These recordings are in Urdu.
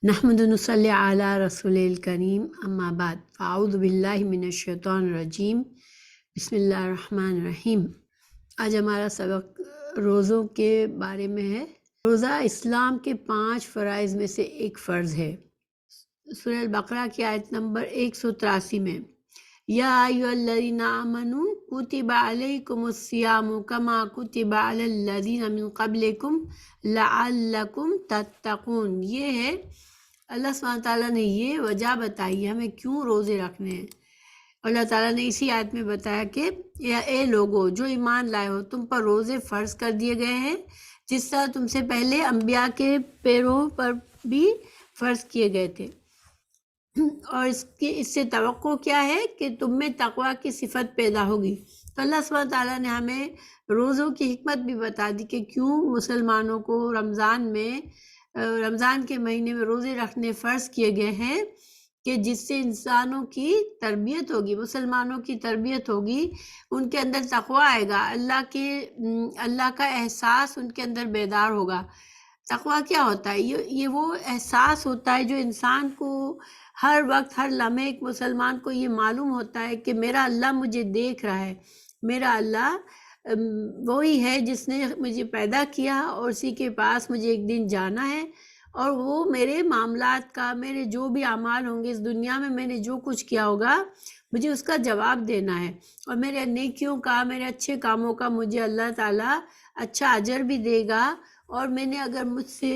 نحمد نصلی علی رسول الکریم اما بعد فاعوذ باللہ من الشیطان الرجیم بسم اللہ الرحمن الرحیم۔ آج ہمارا سبق روزوں کے بارے میں ہے۔ روزہ اسلام کے 5 فرائض میں سے ایک فرض ہے۔ سورہ البقرہ کی آیت نمبر 183 میں یا ایھا الذین آمنوا کتب علیکم الصیام کما کتب علی الذین من قبلکم لعلکم تتقون، یہ ہے اللہ سبحانہ تعالیٰ نے یہ وجہ بتائی ہے ہمیں کیوں روزے رکھنے ہیں۔ اللہ تعالیٰ نے اسی آیت میں بتایا کہ اے لوگو جو ایمان لائے ہو، تم پر روزے فرض کر دیے گئے ہیں جس طرح تم سے پہلے انبیاء کے پیروں پر بھی فرض کیے گئے تھے، اور اس سے توقع کیا ہے کہ تم میں تقویٰ کی صفت پیدا ہوگی۔ تو اللہ سبحانہ تعالیٰ نے ہمیں روزوں کی حکمت بھی بتا دی کہ کیوں مسلمانوں کو رمضان کے مہینے میں روزے رکھنے فرض کیے گئے ہیں، کہ جس سے انسانوں کی تربیت ہوگی، مسلمانوں کی تربیت ہوگی، ان کے اندر تقویٰ آئے گا، اللہ کا احساس ان کے اندر بیدار ہوگا۔ تقویٰ کیا ہوتا ہے؟ یہ وہ احساس ہوتا ہے جو انسان کو ہر وقت ہر لمحے ایک مسلمان کو یہ معلوم ہوتا ہے کہ میرا اللہ مجھے دیکھ رہا ہے، میرا اللہ وہی ہے جس نے مجھے پیدا کیا، اور اسی کے پاس مجھے ایک دن جانا ہے، اور وہ میرے معاملات کا، میرے جو بھی اعمال ہوں گے اس دنیا میں، میں نے جو کچھ کیا ہوگا مجھے اس کا جواب دینا ہے، اور میرے نیکیوں کا، میرے اچھے کاموں کا مجھے اللہ تعالیٰ اچھا اجر بھی دے گا، اور میں نے اگر مجھ سے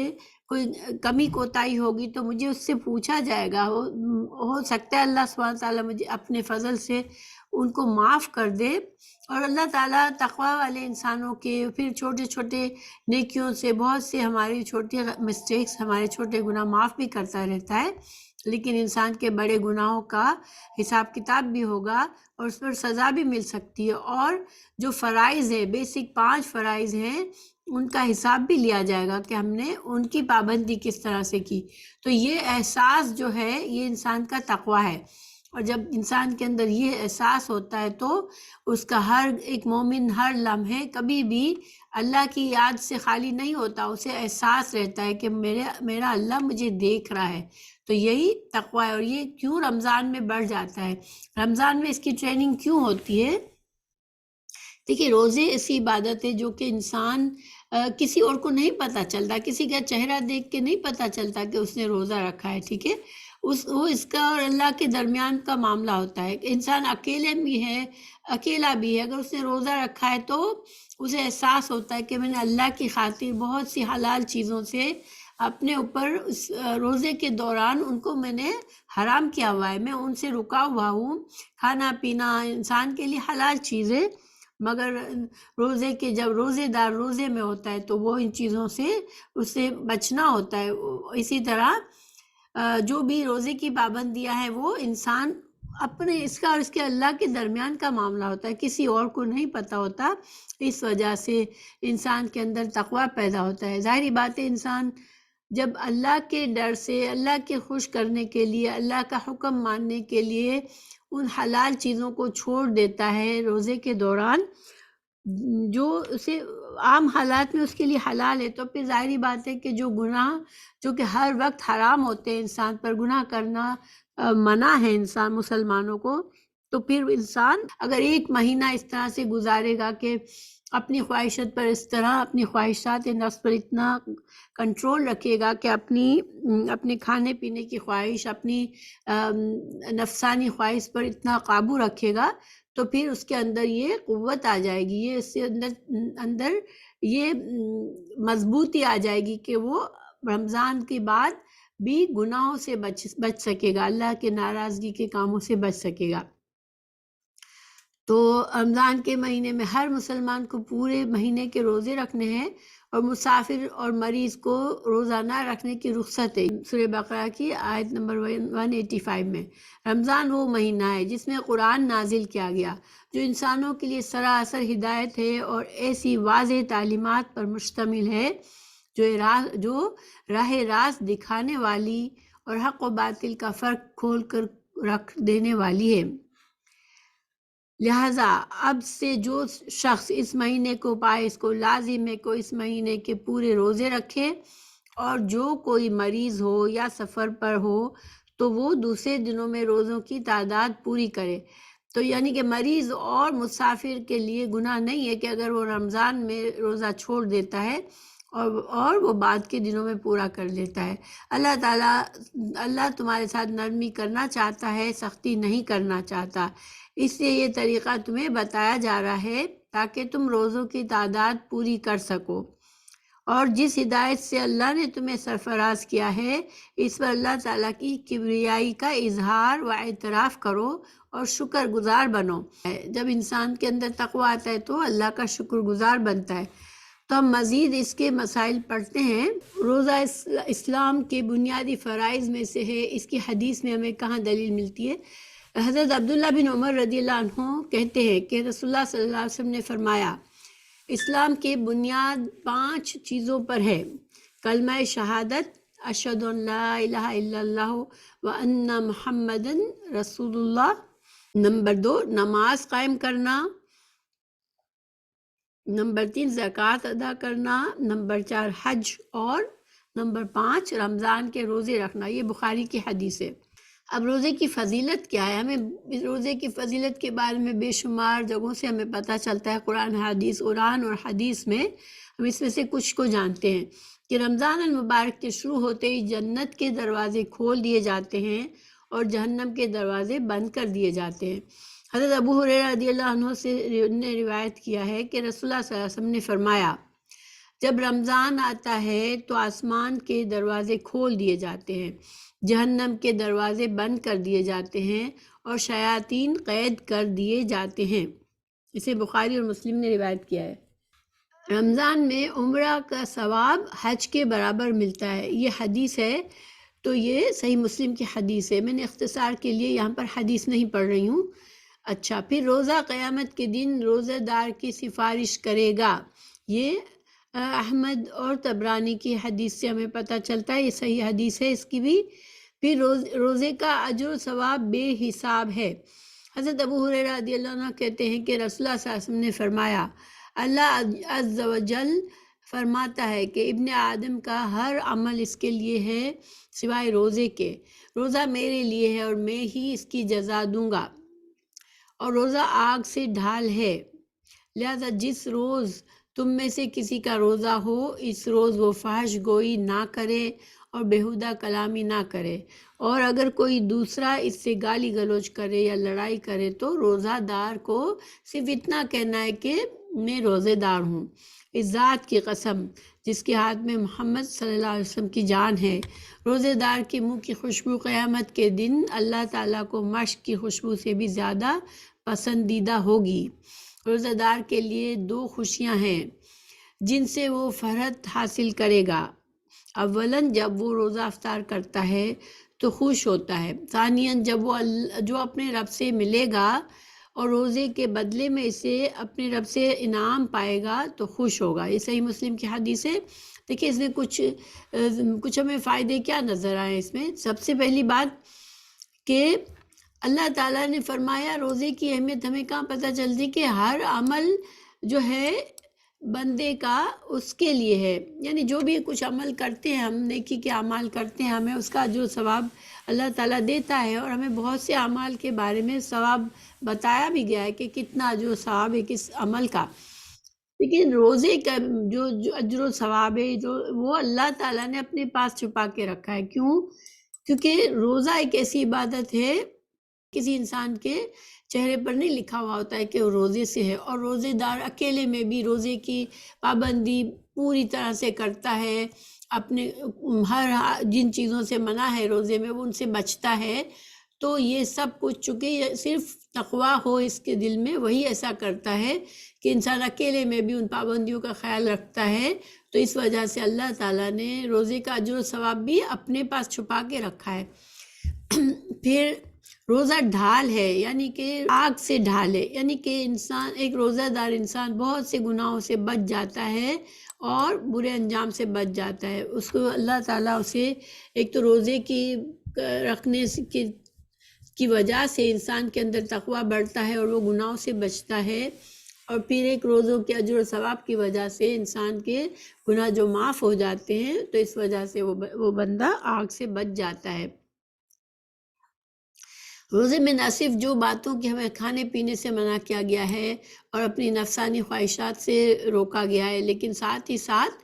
کوئی کمی کوتاہی ہوگی تو مجھے اس سے پوچھا جائے گا۔ ہو سکتا ہے اللہ سبحانہ تعالیٰ مجھے اپنے فضل سے ان کو معاف کر دے، اور اللہ تعالیٰ تقویٰ والے انسانوں کے پھر چھوٹے چھوٹے نیکیوں سے بہت سے ہماری چھوٹی مسٹیکس، ہمارے چھوٹے گناہ معاف بھی کرتا رہتا ہے، لیکن انسان کے بڑے گناہوں کا حساب کتاب بھی ہوگا اور اس پر سزا بھی مل سکتی ہے، اور جو فرائض ہے، بیسک 5 فرائض ہیں، ان کا حساب بھی لیا جائے گا کہ ہم نے ان کی پابندی کس طرح سے کی۔ تو یہ احساس جو ہے یہ انسان کا تقویٰ ہے، اور جب انسان کے اندر یہ احساس ہوتا ہے تو اس کا ہر ایک مومن ہر لمحے کبھی بھی اللہ کی یاد سے خالی نہیں ہوتا، اسے احساس رہتا ہے کہ میرا اللہ مجھے دیکھ رہا ہے۔ تو یہی تقویٰ ہے، اور یہ کیوں رمضان میں بڑھ جاتا ہے، رمضان میں اس کی ٹریننگ کیوں ہوتی ہے؟ دیکھیے، روزے ایسی عبادت ہے جو کہ انسان کسی اور کو نہیں پتہ چلتا، کسی کا چہرہ دیکھ کے نہیں پتہ چلتا کہ اس نے روزہ رکھا ہے، ٹھیک ہے؟ وہ اس کا اور اللہ کے درمیان کا معاملہ ہوتا ہے کہ انسان اکیلا بھی ہے، اگر اس نے روزہ رکھا ہے تو اسے احساس ہوتا ہے کہ میں نے اللہ کی خاطر بہت سی حلال چیزوں سے اپنے اوپر اس روزے کے دوران ان کو میں نے حرام کیا ہوا ہے، میں ان سے رکا ہوا ہوں۔ کھانا پینا انسان کے لیے حلال چیز ہے، مگر جب روزے دار روزے میں ہوتا ہے تو وہ ان چیزوں سے اسے بچنا ہوتا ہے۔ اسی طرح جو بھی روزے کی پابندیاں ہیں وہ انسان اپنے اس کا اور اس کے اللہ کے درمیان کا معاملہ ہوتا ہے، کسی اور کو نہیں پتہ ہوتا۔ اس وجہ سے انسان کے اندر تقویٰ پیدا ہوتا ہے۔ ظاہری بات ہے، انسان جب اللہ کے ڈر سے، اللہ کے خوش کرنے کے لیے، اللہ کا حکم ماننے کے لیے ان حلال چیزوں کو چھوڑ دیتا ہے روزے کے دوران، جو اسے عام حالات میں اس کے لیے حلال ہے، تو پھر ظاہری بات ہے کہ جو گناہ جو کہ ہر وقت حرام ہوتے ہیں، انسان پر گناہ کرنا منع ہے انسان مسلمانوں کو، تو پھر انسان اگر 1 مہینہ اس طرح سے گزارے گا کہ اپنی خواہشات پر اس طرح، اپنی خواہشات نفس پر اتنا کنٹرول رکھے گا کہ اپنے کھانے پینے کی خواہش، اپنی نفسانی خواہش پر اتنا قابو رکھے گا، تو پھر اس کے اندر یہ قوت آ جائے گی، یہ اس کے اندر یہ مضبوطی آ جائے گی کہ وہ رمضان کے بعد بھی گناہوں سے بچ سکے گا، اللہ کے ناراضگی کے کاموں سے بچ سکے گا۔ تو رمضان کے مہینے میں ہر مسلمان کو پورے مہینے کے روزے رکھنے ہیں، اور مسافر اور مریض کو روزہ نہ رکھنے کی رخصت ہے۔ سورہ بقرہ کی آیت نمبر 185 میں رمضان وہ مہینہ ہے جس میں قرآن نازل کیا گیا، جو انسانوں کے لیے سراسر ہدایت ہے اور ایسی واضح تعلیمات پر مشتمل ہے جو راہ راست دکھانے والی اور حق و باطل کا فرق کھول کر رکھ دینے والی ہے۔ لہٰذا اب سے جو شخص اس مہینے کو پائے، اس کو لازم ہے کہ اس مہینے کے پورے روزے رکھے اور جو کوئی مریض ہو یا سفر پر ہو تو وہ دوسرے دنوں میں روزوں کی تعداد پوری کرے۔ تو یعنی کہ مریض اور مسافر کے لیے گناہ نہیں ہے کہ اگر وہ رمضان میں روزہ چھوڑ دیتا ہے اور وہ بعد کے دنوں میں پورا کر لیتا ہے۔ اللہ تمہارے ساتھ نرمی کرنا چاہتا ہے، سختی نہیں کرنا چاہتا، اس لیے یہ طریقہ تمہیں بتایا جا رہا ہے تاکہ تم روزوں کی تعداد پوری کر سکو۔ اور جس ہدایت سے اللہ نے تمہیں سرفراز کیا ہے اس پر اللہ تعالیٰ کی کبریائی کا اظہار و اعتراف کرو اور شکر گزار بنو۔ جب انسان کے اندر تقوی آتا ہے تو اللہ کا شکر گزار بنتا ہے۔ تو ہم مزید اس کے مسائل پڑھتے ہیں۔ روزہ اسلام کے بنیادی فرائض میں سے ہے، اس کی حدیث میں ہمیں کہاں دلیل ملتی ہے؟ حضرت عبداللہ بن عمر رضی اللہ عنہ کہتے ہیں کہ رسول اللہ صلی اللہ علیہ وسلم نے فرمایا، اسلام کی بنیاد 5 چیزوں پر ہے: کلمہ شہادت، اشہد ان لا الہ الا اللہ وان محمد رسول اللہ، نمبر 2 نماز قائم کرنا، نمبر 3 زکوٰۃ ادا کرنا، نمبر 4 حج، اور نمبر 5 رمضان کے روزے رکھنا۔ یہ بخاری کی حدیث ہے۔ اب روزے کی فضیلت کیا ہے؟ ہمیں روزے کی فضیلت کے بارے میں بے شمار جگہوں سے ہمیں پتہ چلتا ہے، قرآن اور حدیث میں ہم اس میں سے کچھ کو جانتے ہیں کہ رمضان المبارک کے شروع ہوتے ہی جنت کے دروازے کھول دیے جاتے ہیں اور جہنم کے دروازے بند کر دیے جاتے ہیں۔ حضرت ابو ہریرہ رضی اللہ عنہ سے نے روایت کیا ہے کہ رسول اللہ صلی اللہ علیہ وسلم نے فرمایا، جب رمضان آتا ہے تو آسمان کے دروازے کھول دیے جاتے ہیں، جہنم کے دروازے بند کر دیے جاتے ہیں اور شیاطین قید کر دیے جاتے ہیں۔ اسے بخاری اور مسلم نے روایت کیا ہے۔ رمضان میں عمرہ کا ثواب حج کے برابر ملتا ہے، یہ حدیث ہے۔ تو یہ صحیح مسلم کی حدیث ہے، میں نے اختصار کے لیے یہاں پر حدیث نہیں پڑھ رہی ہوں۔ اچھا، پھر روزہ قیامت کے دن روزہ دار کی سفارش کرے گا، یہ احمد اور طبرانی کی حدیث سے ہمیں پتہ چلتا ہے، یہ صحیح حدیث ہے اس کی بھی۔ پھر روزے کا اجر و ثواب بے حساب ہے۔ حضرت ابو ہریرہ رضی اللہ عنہ کہتے ہیں کہ رسول اللہ صلی اللہ علیہ وسلم نے فرمایا، اللہ عز و جل فرماتا ہے کہ ابن آدم کا ہر عمل اس کے لیے ہے سوائے روزے کے، روزہ میرے لیے ہے اور میں ہی اس کی جزا دوں گا، اور روزہ آگ سے ڈھال ہے، لہذا جس روز تم میں سے کسی کا روزہ ہو اس روز وہ فحش گوئی نہ کرے اور بیہودہ کلامی نہ کرے، اور اگر کوئی دوسرا اس سے گالی گلوچ کرے یا لڑائی کرے تو روزہ دار کو صرف اتنا کہنا ہے کہ میں روزے دار ہوں۔ اس ذات کی قسم جس کے ہاتھ میں محمد صلی اللہ علیہ وسلم کی جان ہے، روزے دار کے منہ کی خوشبو قیامت کے دن اللہ تعالیٰ کو مشک کی خوشبو سے بھی زیادہ پسندیدہ ہوگی۔ روزہ دار کے لیے 2 خوشیاں ہیں جن سے وہ فرحت حاصل کرے گا۔ اولاً جب وہ روزہ افطار کرتا ہے تو خوش ہوتا ہے، ثانیاً جب وہ جو اپنے رب سے ملے گا اور روزے کے بدلے میں اسے اپنے رب سے انعام پائے گا تو خوش ہوگا۔ یہ صحیح مسلم کی حدیث ہے۔ دیکھیں اس میں کچھ ہمیں فائدے کیا نظر آئے اس میں۔ سب سے پہلی بات کہ اللہ تعالیٰ نے فرمایا، روزے کی اہمیت ہمیں کہاں پتہ چلتی کہ ہر عمل جو ہے بندے کا اس کے لیے ہے، یعنی جو بھی کچھ عمل کرتے ہیں ہم، نیکی کے اعمال کرتے ہیں، ہمیں اس کا جو ثواب اللہ تعالیٰ دیتا ہے، اور ہمیں بہت سے اعمال کے بارے میں ثواب بتایا بھی گیا ہے کہ کتنا جو ثواب ہے کس عمل کا۔ لیکن روزے کا جو اجر و ثواب ہے جو وہ اللہ تعالیٰ نے اپنے پاس چھپا کے رکھا ہے۔ کیوں؟ کیونکہ روزہ ایک ایسی عبادت ہے کسی انسان کے چہرے پر نہیں لکھا ہوا ہوتا ہے کہ وہ روزے سے ہے، اور روزے دار اکیلے میں بھی روزے کی پابندی پوری طرح سے کرتا ہے، اپنے ہر جن چیزوں سے منع ہے روزے میں وہ ان سے بچتا ہے، تو یہ سب کچھ چونکہ صرف تقویٰ ہو اس کے دل میں وہی ایسا کرتا ہے کہ انسان اکیلے میں بھی ان پابندیوں کا خیال رکھتا ہے، تو اس وجہ سے اللہ تعالیٰ نے روزے کا اجر و ثواب بھی اپنے پاس چھپا کے رکھا ہے۔ پھر روزہ ڈھال ہے، یعنی کہ آگ سے ڈھال ہے، یعنی کہ انسان ایک روزہ دار انسان بہت سے گناہوں سے بچ جاتا ہے اور برے انجام سے بچ جاتا ہے۔ اس کو اللہ تعالیٰ اسے ایک تو روزے کی رکھنے کی وجہ سے انسان کے اندر تقویٰ بڑھتا ہے اور وہ گناہوں سے بچتا ہے، اور پھر ایک روزوں کے اجر و ثواب کی وجہ سے انسان کے گناہ جو معاف ہو جاتے ہیں، تو اس وجہ سے وہ بندہ آگ سے بچ جاتا ہے۔ روزے میں نہ صرف جو باتوں کی ہمیں کھانے پینے سے منع کیا گیا ہے اور اپنی نفسانی خواہشات سے روکا گیا ہے، لیکن ساتھ ہی ساتھ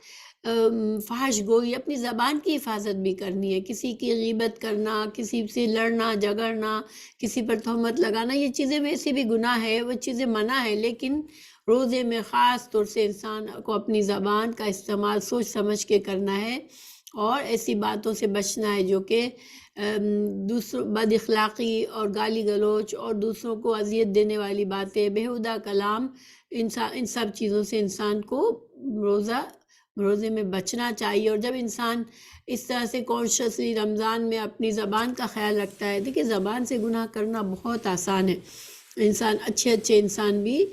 فحش گوئی، اپنی زبان کی حفاظت بھی کرنی ہے۔ کسی کی غیبت کرنا، کسی سے لڑنا جھگڑنا، کسی پر تہمت لگانا، یہ چیزیں ویسے بھی گناہ ہے، وہ چیزیں منع ہے، لیکن روزے میں خاص طور سے انسان کو اپنی زبان کا استعمال سوچ سمجھ کے کرنا ہے اور ایسی باتوں سے بچنا ہے جو کہ دوسروں بد اخلاقی اور گالی گلوچ اور دوسروں کو اذیت دینے والی باتیں، بیہودہ کلام، ان سب چیزوں سے انسان کو روزے میں بچنا چاہیے۔ اور جب انسان اس طرح سے کانشیسلی رمضان میں اپنی زبان کا خیال رکھتا ہے، دیکھیں زبان سے گناہ کرنا بہت آسان ہے، اچھے انسان بھی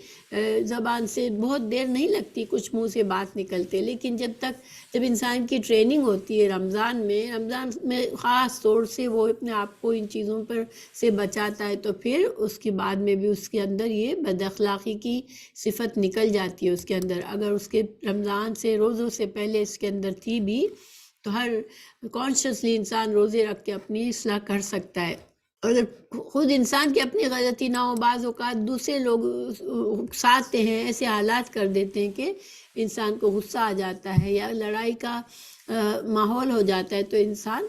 زبان سے بہت دیر نہیں لگتی، کچھ منہ سے بات نکلتے، لیکن جب انسان کی ٹریننگ ہوتی ہے رمضان میں خاص طور سے وہ اپنے آپ کو ان چیزوں پر سے بچاتا ہے، تو پھر اس کے بعد میں بھی اس کے اندر یہ بد اخلاقی کی صفت نکل جاتی ہے اس کے اندر۔ اگر اس کے رمضان سے روزوں سے پہلے اس کے اندر تھی بھی تو ہر کانشیسلی انسان روزے رکھ کے اپنی اصلاح کر سکتا ہے۔ اگر خود انسان کی اپنی غلطی نہ ہو، بعض اوقات دوسرے لوگ اکساتے ہیں، ایسے حالات کر دیتے ہیں کہ انسان کو غصہ آ جاتا ہے یا لڑائی کا ماحول ہو جاتا ہے، تو انسان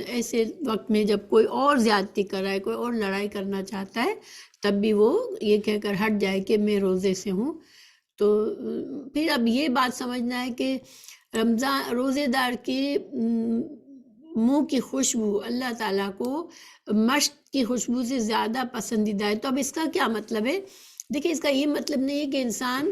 ایسے وقت میں جب کوئی اور زیادتی کر رہا ہے، کوئی اور لڑائی کرنا چاہتا ہے، تب بھی وہ یہ کہہ کر ہٹ جائے کہ میں روزے سے ہوں۔ تو پھر اب یہ بات سمجھنا ہے کہ روزے دار کے منہ کی خوشبو اللہ تعالیٰ کو مشک کی خوشبو سے زیادہ پسندیدہ ہے۔ تو اب اس کا کیا مطلب ہے؟ دیکھیں اس کا یہ مطلب نہیں ہے کہ انسان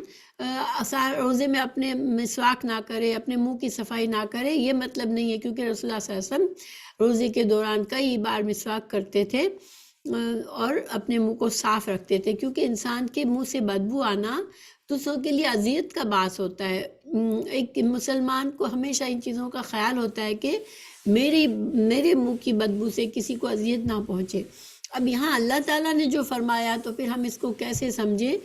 روزے میں اپنے مسواک نہ کرے، اپنے منہ کی صفائی نہ کرے، یہ مطلب نہیں ہے، کیونکہ رسول اللہ صلی اللہ علیہ وسلم روزے کے دوران کئی بار مسواک کرتے تھے اور اپنے منہ کو صاف رکھتے تھے، کیونکہ انسان کے منہ سے بدبو آنا دوسروں کے لیے اذیت کا باعث ہوتا ہے۔ ایک مسلمان کو ہمیشہ ان چیزوں کا خیال ہوتا ہے کہ میرے منہ کی بدبو سے کسی کو اذیت نہ پہنچے۔ اب یہاں اللہ تعالیٰ نے جو فرمایا تو پھر ہم اس کو کیسے سمجھیں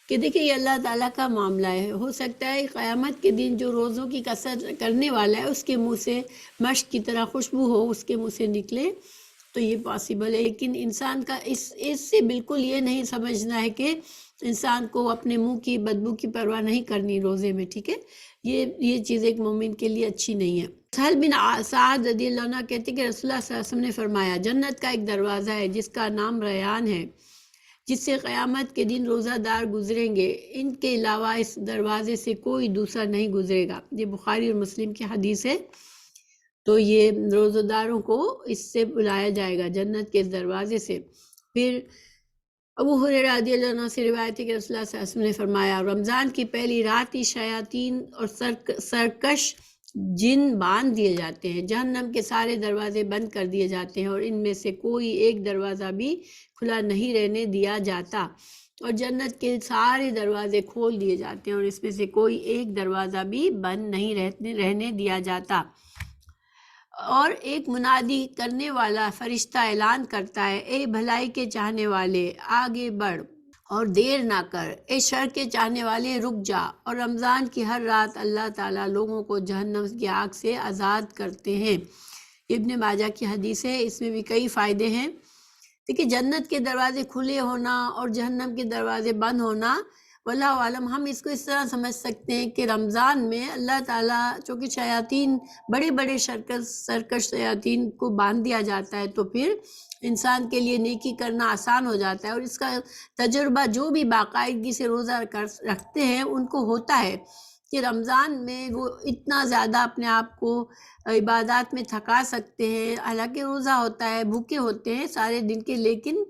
کہ دیکھیں یہ اللہ تعالیٰ کا معاملہ ہے۔ ہو سکتا ہے قیامت کے دن جو روزوں کی کثرت کرنے والا ہے اس کے منہ سے مشک کی طرح خوشبو ہو، اس کے منہ سے نکلے، تو یہ پاسبل ہے، لیکن انسان کا اس سے بالکل یہ نہیں سمجھنا ہے کہ انسان کو اپنے منہ کی بدبو کی پرواہ نہیں کرنی روزے میں، ٹھیک ہے؟ یہ چیز ایک مومن کے لیے اچھی نہیں ہے۔ سہل بن سعد رضی اللہ عنہ کہتے ہیں کہ رسول اللہ صلی اللہ علیہ وسلم نے فرمایا، جنت کا ایک دروازہ ہے جس کا نام ریان ہے، جس سے قیامت کے دن روزہ دار گزریں گے، ان کے علاوہ اس دروازے سے کوئی دوسرا نہیں گزرے گا۔ یہ بخاری اور مسلم کی حدیث ہے۔ تو یہ روزہ داروں کو اس سے بلایا جائے گا، جنت کے اس دروازے سے۔ پھر ابو ہریرہ رضی اللہ عنہ سے روایت ہے کہ رسول اللہ صلی اللہ علیہ وسلم نے فرمایا، رمضان کی پہلی رات ہی شیاطین اور سرکش جن باندھ دیے جاتے ہیں، جہنم کے سارے دروازے بند کر دیے جاتے ہیں اور ان میں سے کوئی ایک دروازہ بھی کھلا نہیں رہنے دیا جاتا، اور جنت کے سارے دروازے کھول دیے جاتے ہیں اور اس میں سے کوئی ایک دروازہ بھی بند نہیں رہنے دیا جاتا۔ اور ایک منادی کرنے والا فرشتہ اعلان کرتا ہے، اے بھلائی کے چاہنے والے آگے بڑھ اور دیر نہ کر، اے شر کے چاہنے والے رک جا۔ اور رمضان کی ہر رات اللہ تعالیٰ لوگوں کو جہنم کی آگ سے آزاد کرتے ہیں۔ ابن ماجہ کی حدیث ہے، اس میں بھی کئی فائدے ہیں۔ دیکھیں جنت کے دروازے کھلے ہونا اور جہنم کے دروازے بند ہونا، واللہ عالم، ہم اس کو اس طرح سمجھ سکتے ہیں کہ رمضان میں اللہ تعالیٰ چونکہ شیاطین بڑے سرکش شیاطین کو باندھ دیا جاتا ہے، تو پھر انسان کے لیے نیکی کرنا آسان ہو جاتا ہے، اور اس کا تجربہ جو بھی باقاعدگی سے روزہ رکھتے ہیں ان کو ہوتا ہے کہ رمضان میں وہ اتنا زیادہ اپنے آپ کو عبادات میں تھکا سکتے ہیں، حالانکہ روزہ ہوتا ہے، بھوکے ہوتے ہیں سارے دن کے، لیکن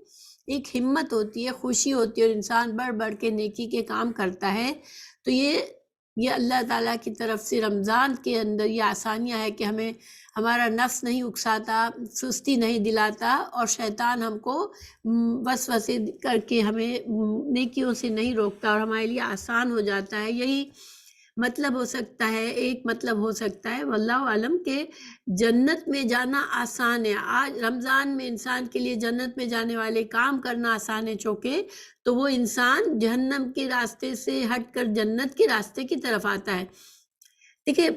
ایک ہمت ہوتی ہے، خوشی ہوتی ہے، اور انسان بڑھ بڑھ کے نیکی کے کام کرتا ہے۔ تو یہ اللہ تعالیٰ کی طرف سے رمضان کے اندر یہ آسانیاں ہے کہ ہمارا نفس نہیں اکساتا، سستی نہیں دلاتا، اور شیطان ہم کو وسوسے کر کے ہمیں نیکیوں سے نہیں روکتا، اور ہمارے لیے آسان ہو جاتا ہے۔ یہی مطلب ہو سکتا ہے، ایک مطلب ہو سکتا ہے واللہ عالم کہ جنت میں جانا آسان ہے۔ آج رمضان میں انسان کے لیے جنت میں جانے والے کام کرنا آسان ہے، چونکہ تو وہ انسان جہنم کے راستے سے ہٹ کر جنت کے راستے کی طرف آتا ہے۔ دیکھیے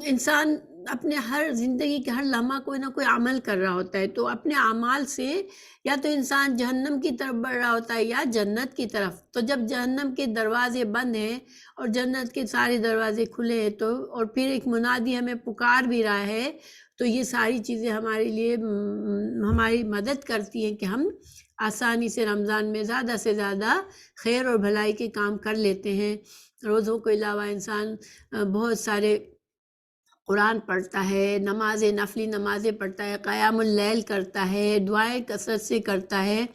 انسان اپنے ہر زندگی کے ہر لمحہ کوئی نہ کوئی عمل کر رہا ہوتا ہے، تو اپنے اعمال سے یا تو انسان جہنم کی طرف بڑھ رہا ہوتا ہے یا جنت کی طرف۔ تو جب جہنم کے دروازے بند ہیں اور جنت کے سارے دروازے کھلے ہیں تو اور پھر ایک منادی ہمیں پکار بھی رہا ہے، تو یہ ساری چیزیں ہمارے لیے ہماری مدد کرتی ہیں کہ ہم آسانی سے رمضان میں زیادہ سے زیادہ خیر اور بھلائی کے کام کر لیتے ہیں۔ روزوں کے علاوہ انسان بہت سارے قرآن پڑھتا ہے، نماز نفلی نمازیں پڑھتا ہے، قیام اللیل کرتا ہے، دعائیں کثرت سے کرتا ہے،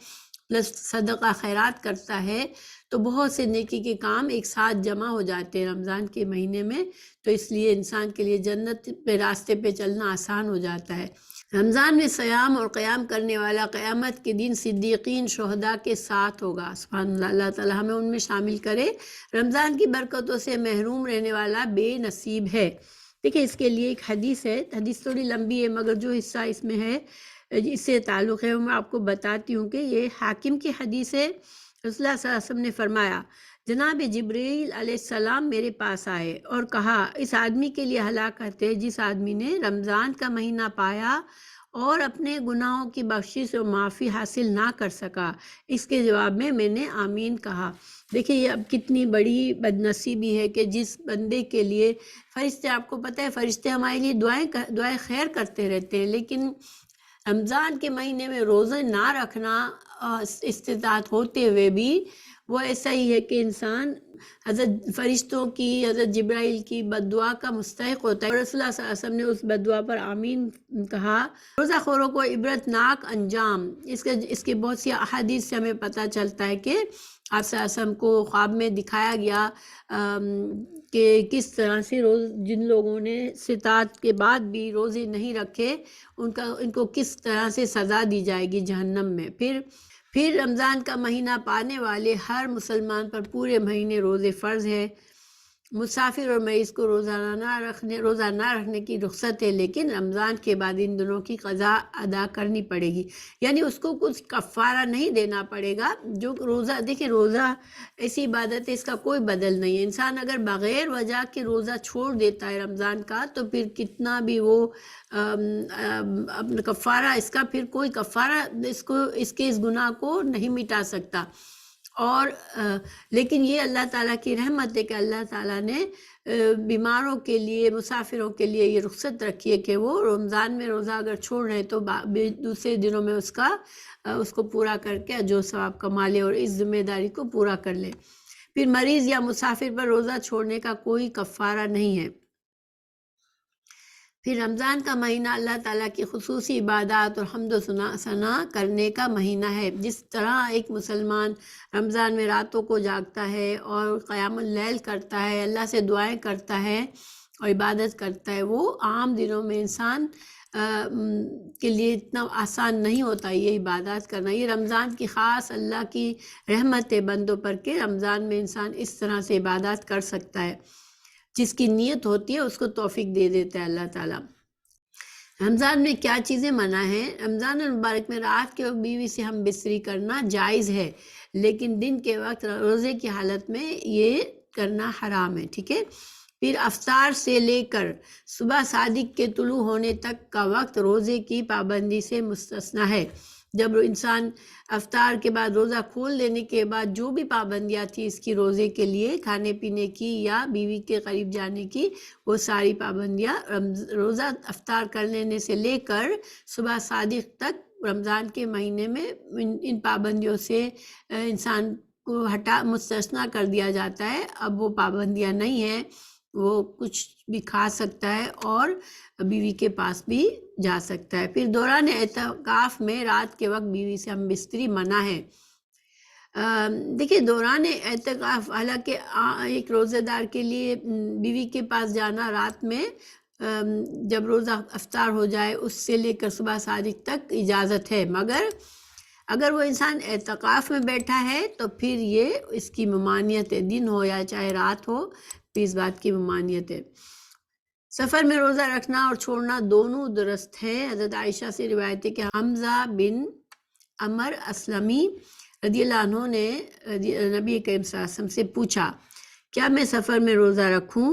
پلس صدقہ خیرات کرتا ہے، تو بہت سے نیکی کے کام ایک ساتھ جمع ہو جاتے ہیں رمضان کے مہینے میں، تو اس لیے انسان کے لیے جنت پہ راستے پہ چلنا آسان ہو جاتا ہے۔ رمضان میں صیام اور قیام کرنے والا قیامت کے دن صدیقین شہداء کے ساتھ ہوگا۔ سبحان اللہ، اللہ تعالیٰ ہمیں ان میں شامل کرے۔ رمضان کی برکتوں سے محروم رہنے والا بے نصیب ہے۔ دیکھیں اس کے لیے ایک حدیث ہے، حدیث تھوڑی لمبی ہے مگر جو حصہ اس میں ہے اس سے تعلق ہے وہ میں آپ کو بتاتی ہوں کہ یہ حاکم کی حدیث ہے۔ رسول اللہ صلی اللہ علیہ وسلم نے فرمایا، جناب جبریل علیہ السلام میرے پاس آئے اور کہا، اس آدمی کے لیے ہلاکت ہے جس آدمی نے رمضان کا مہینہ پایا اور اپنے گناہوں کی بخشش و معافی حاصل نہ کر سکا۔ اس کے جواب میں نے آمین کہا۔ دیکھیں یہ اب کتنی بڑی بدنصیبی ہے کہ جس بندے کے لیے فرشتے، آپ کو پتہ ہے فرشتے ہمارے لیے دعائیں خیر کرتے رہتے ہیں، لیکن رمضان کے مہینے میں روزے نہ رکھنا استطاعت ہوتے ہوئے بھی وہ ایسا ہی ہے کہ انسان حضرت فرشتوں کی، حضرت جبرائیل کی بد دعا کا مستحق ہوتا ہے۔ رسول اللہ صلی اللہ علیہ وسلم نے اس بد دعا پر آمین کہا۔ روزہ خوروں کو عبرت ناک انجام، اس کے بہت سی احادیث سے ہمیں پتہ چلتا ہے کہ آپ صلی اللہ علیہ وسلم کو خواب میں دکھایا گیا کہ کس طرح سے جن لوگوں نے استطاعت کے بعد بھی روزے نہیں رکھے ان کو کس طرح سے سزا دی جائے گی جہنم میں۔ پھر رمضان کا مہینہ پانے والے ہر مسلمان پر پورے مہینے روزے فرض ہے۔ مسافر اور مریض کو روزہ نہ رکھنے کی رخصت ہے، لیکن رمضان کے بعد ان دنوں کی قضا ادا کرنی پڑے گی، یعنی اس کو کچھ کفارہ نہیں دینا پڑے گا۔ جو روزہ، دیکھیں روزہ ایسی عبادت ہے اس کا کوئی بدل نہیں ہے۔ انسان اگر بغیر وجہ کے روزہ چھوڑ دیتا ہے رمضان کا تو پھر کتنا بھی وہ کفارہ، اس کا پھر کوئی کفارہ اس کے اس گناہ کو نہیں مٹا سکتا۔ اور لیکن یہ اللہ تعالیٰ کی رحمت ہے کہ اللہ تعالیٰ نے بیماروں کے لیے، مسافروں کے لیے یہ رخصت رکھی ہے کہ وہ رمضان میں روزہ اگر چھوڑ رہے تو دوسرے دنوں میں اس کو پورا کر کے جو ثواب کما لے اور اس ذمہ داری کو پورا کر لے۔ پھر مریض یا مسافر پر روزہ چھوڑنے کا کوئی کفارہ نہیں ہے۔ پھر رمضان کا مہینہ اللہ تعالیٰ کی خصوصی عبادات اور حمد و ثنا کرنے کا مہینہ ہے۔ جس طرح ایک مسلمان رمضان میں راتوں کو جاگتا ہے اور قیام اللیل کرتا ہے، اللہ سے دعائیں کرتا ہے اور عبادت کرتا ہے، وہ عام دنوں میں انسان کے لیے اتنا آسان نہیں ہوتا یہ عبادات کرنا۔ یہ رمضان کی خاص اللہ کی رحمت ہے بندوں پر کہ رمضان میں انسان اس طرح سے عبادات کر سکتا ہے، جس کی نیت ہوتی ہے اس کو توفیق دے دیتا ہے اللہ تعالیٰ۔ رمضان میں کیا چیزیں منع ہیں؟ رمضان المبارک میں رات کے وقت بیوی سے ہم بستری کرنا جائز ہے، لیکن دن کے وقت روزے کی حالت میں یہ کرنا حرام ہے، ٹھیک ہے؟ پھر افطار سے لے کر صبح صادق کے طلوع ہونے تک کا وقت روزے کی پابندی سے مستثنی ہے۔ جب انسان افطار کے بعد روزہ کھول دینے کے بعد جو بھی پابندیاں تھی اس کی روزے کے لیے، کھانے پینے کی یا بیوی کے قریب جانے کی، وہ ساری پابندیاں روزہ افطار کر لینے سے لے کر صبح صادق تک رمضان کے مہینے میں ان پابندیوں سے انسان کو مستثنی کر دیا جاتا ہے۔ اب وہ پابندیاں نہیں ہیں، وہ کچھ بھی کھا سکتا ہے اور بیوی کے پاس بھی جا سکتا ہے۔ پھر دوران اعتکاف میں رات کے وقت بیوی سے ہم بستری منع ہے۔ دیکھیں دوران اعتکاف، حالانکہ ایک روزہ دار کے لیے بیوی کے پاس جانا رات میں جب روزہ افطار ہو جائے اس سے لے کر صبح صادق تک اجازت ہے، مگر اگر وہ انسان اعتکاف میں بیٹھا ہے تو پھر یہ اس کی ممانعت ہے، دن ہو یا چاہے رات ہو، بھی اس بات کی ممانعت ہے۔ سفر میں روزہ رکھنا اور چھوڑنا دونوں درست ہے۔ حضرت عائشہ سے روایت ہے کہ حمزہ بن عمر اسلمی رضی اللہ عنہ نے نبی کریم صلی اللہ علیہ وسلم سے پوچھا کیا میں سفر میں روزہ رکھوں،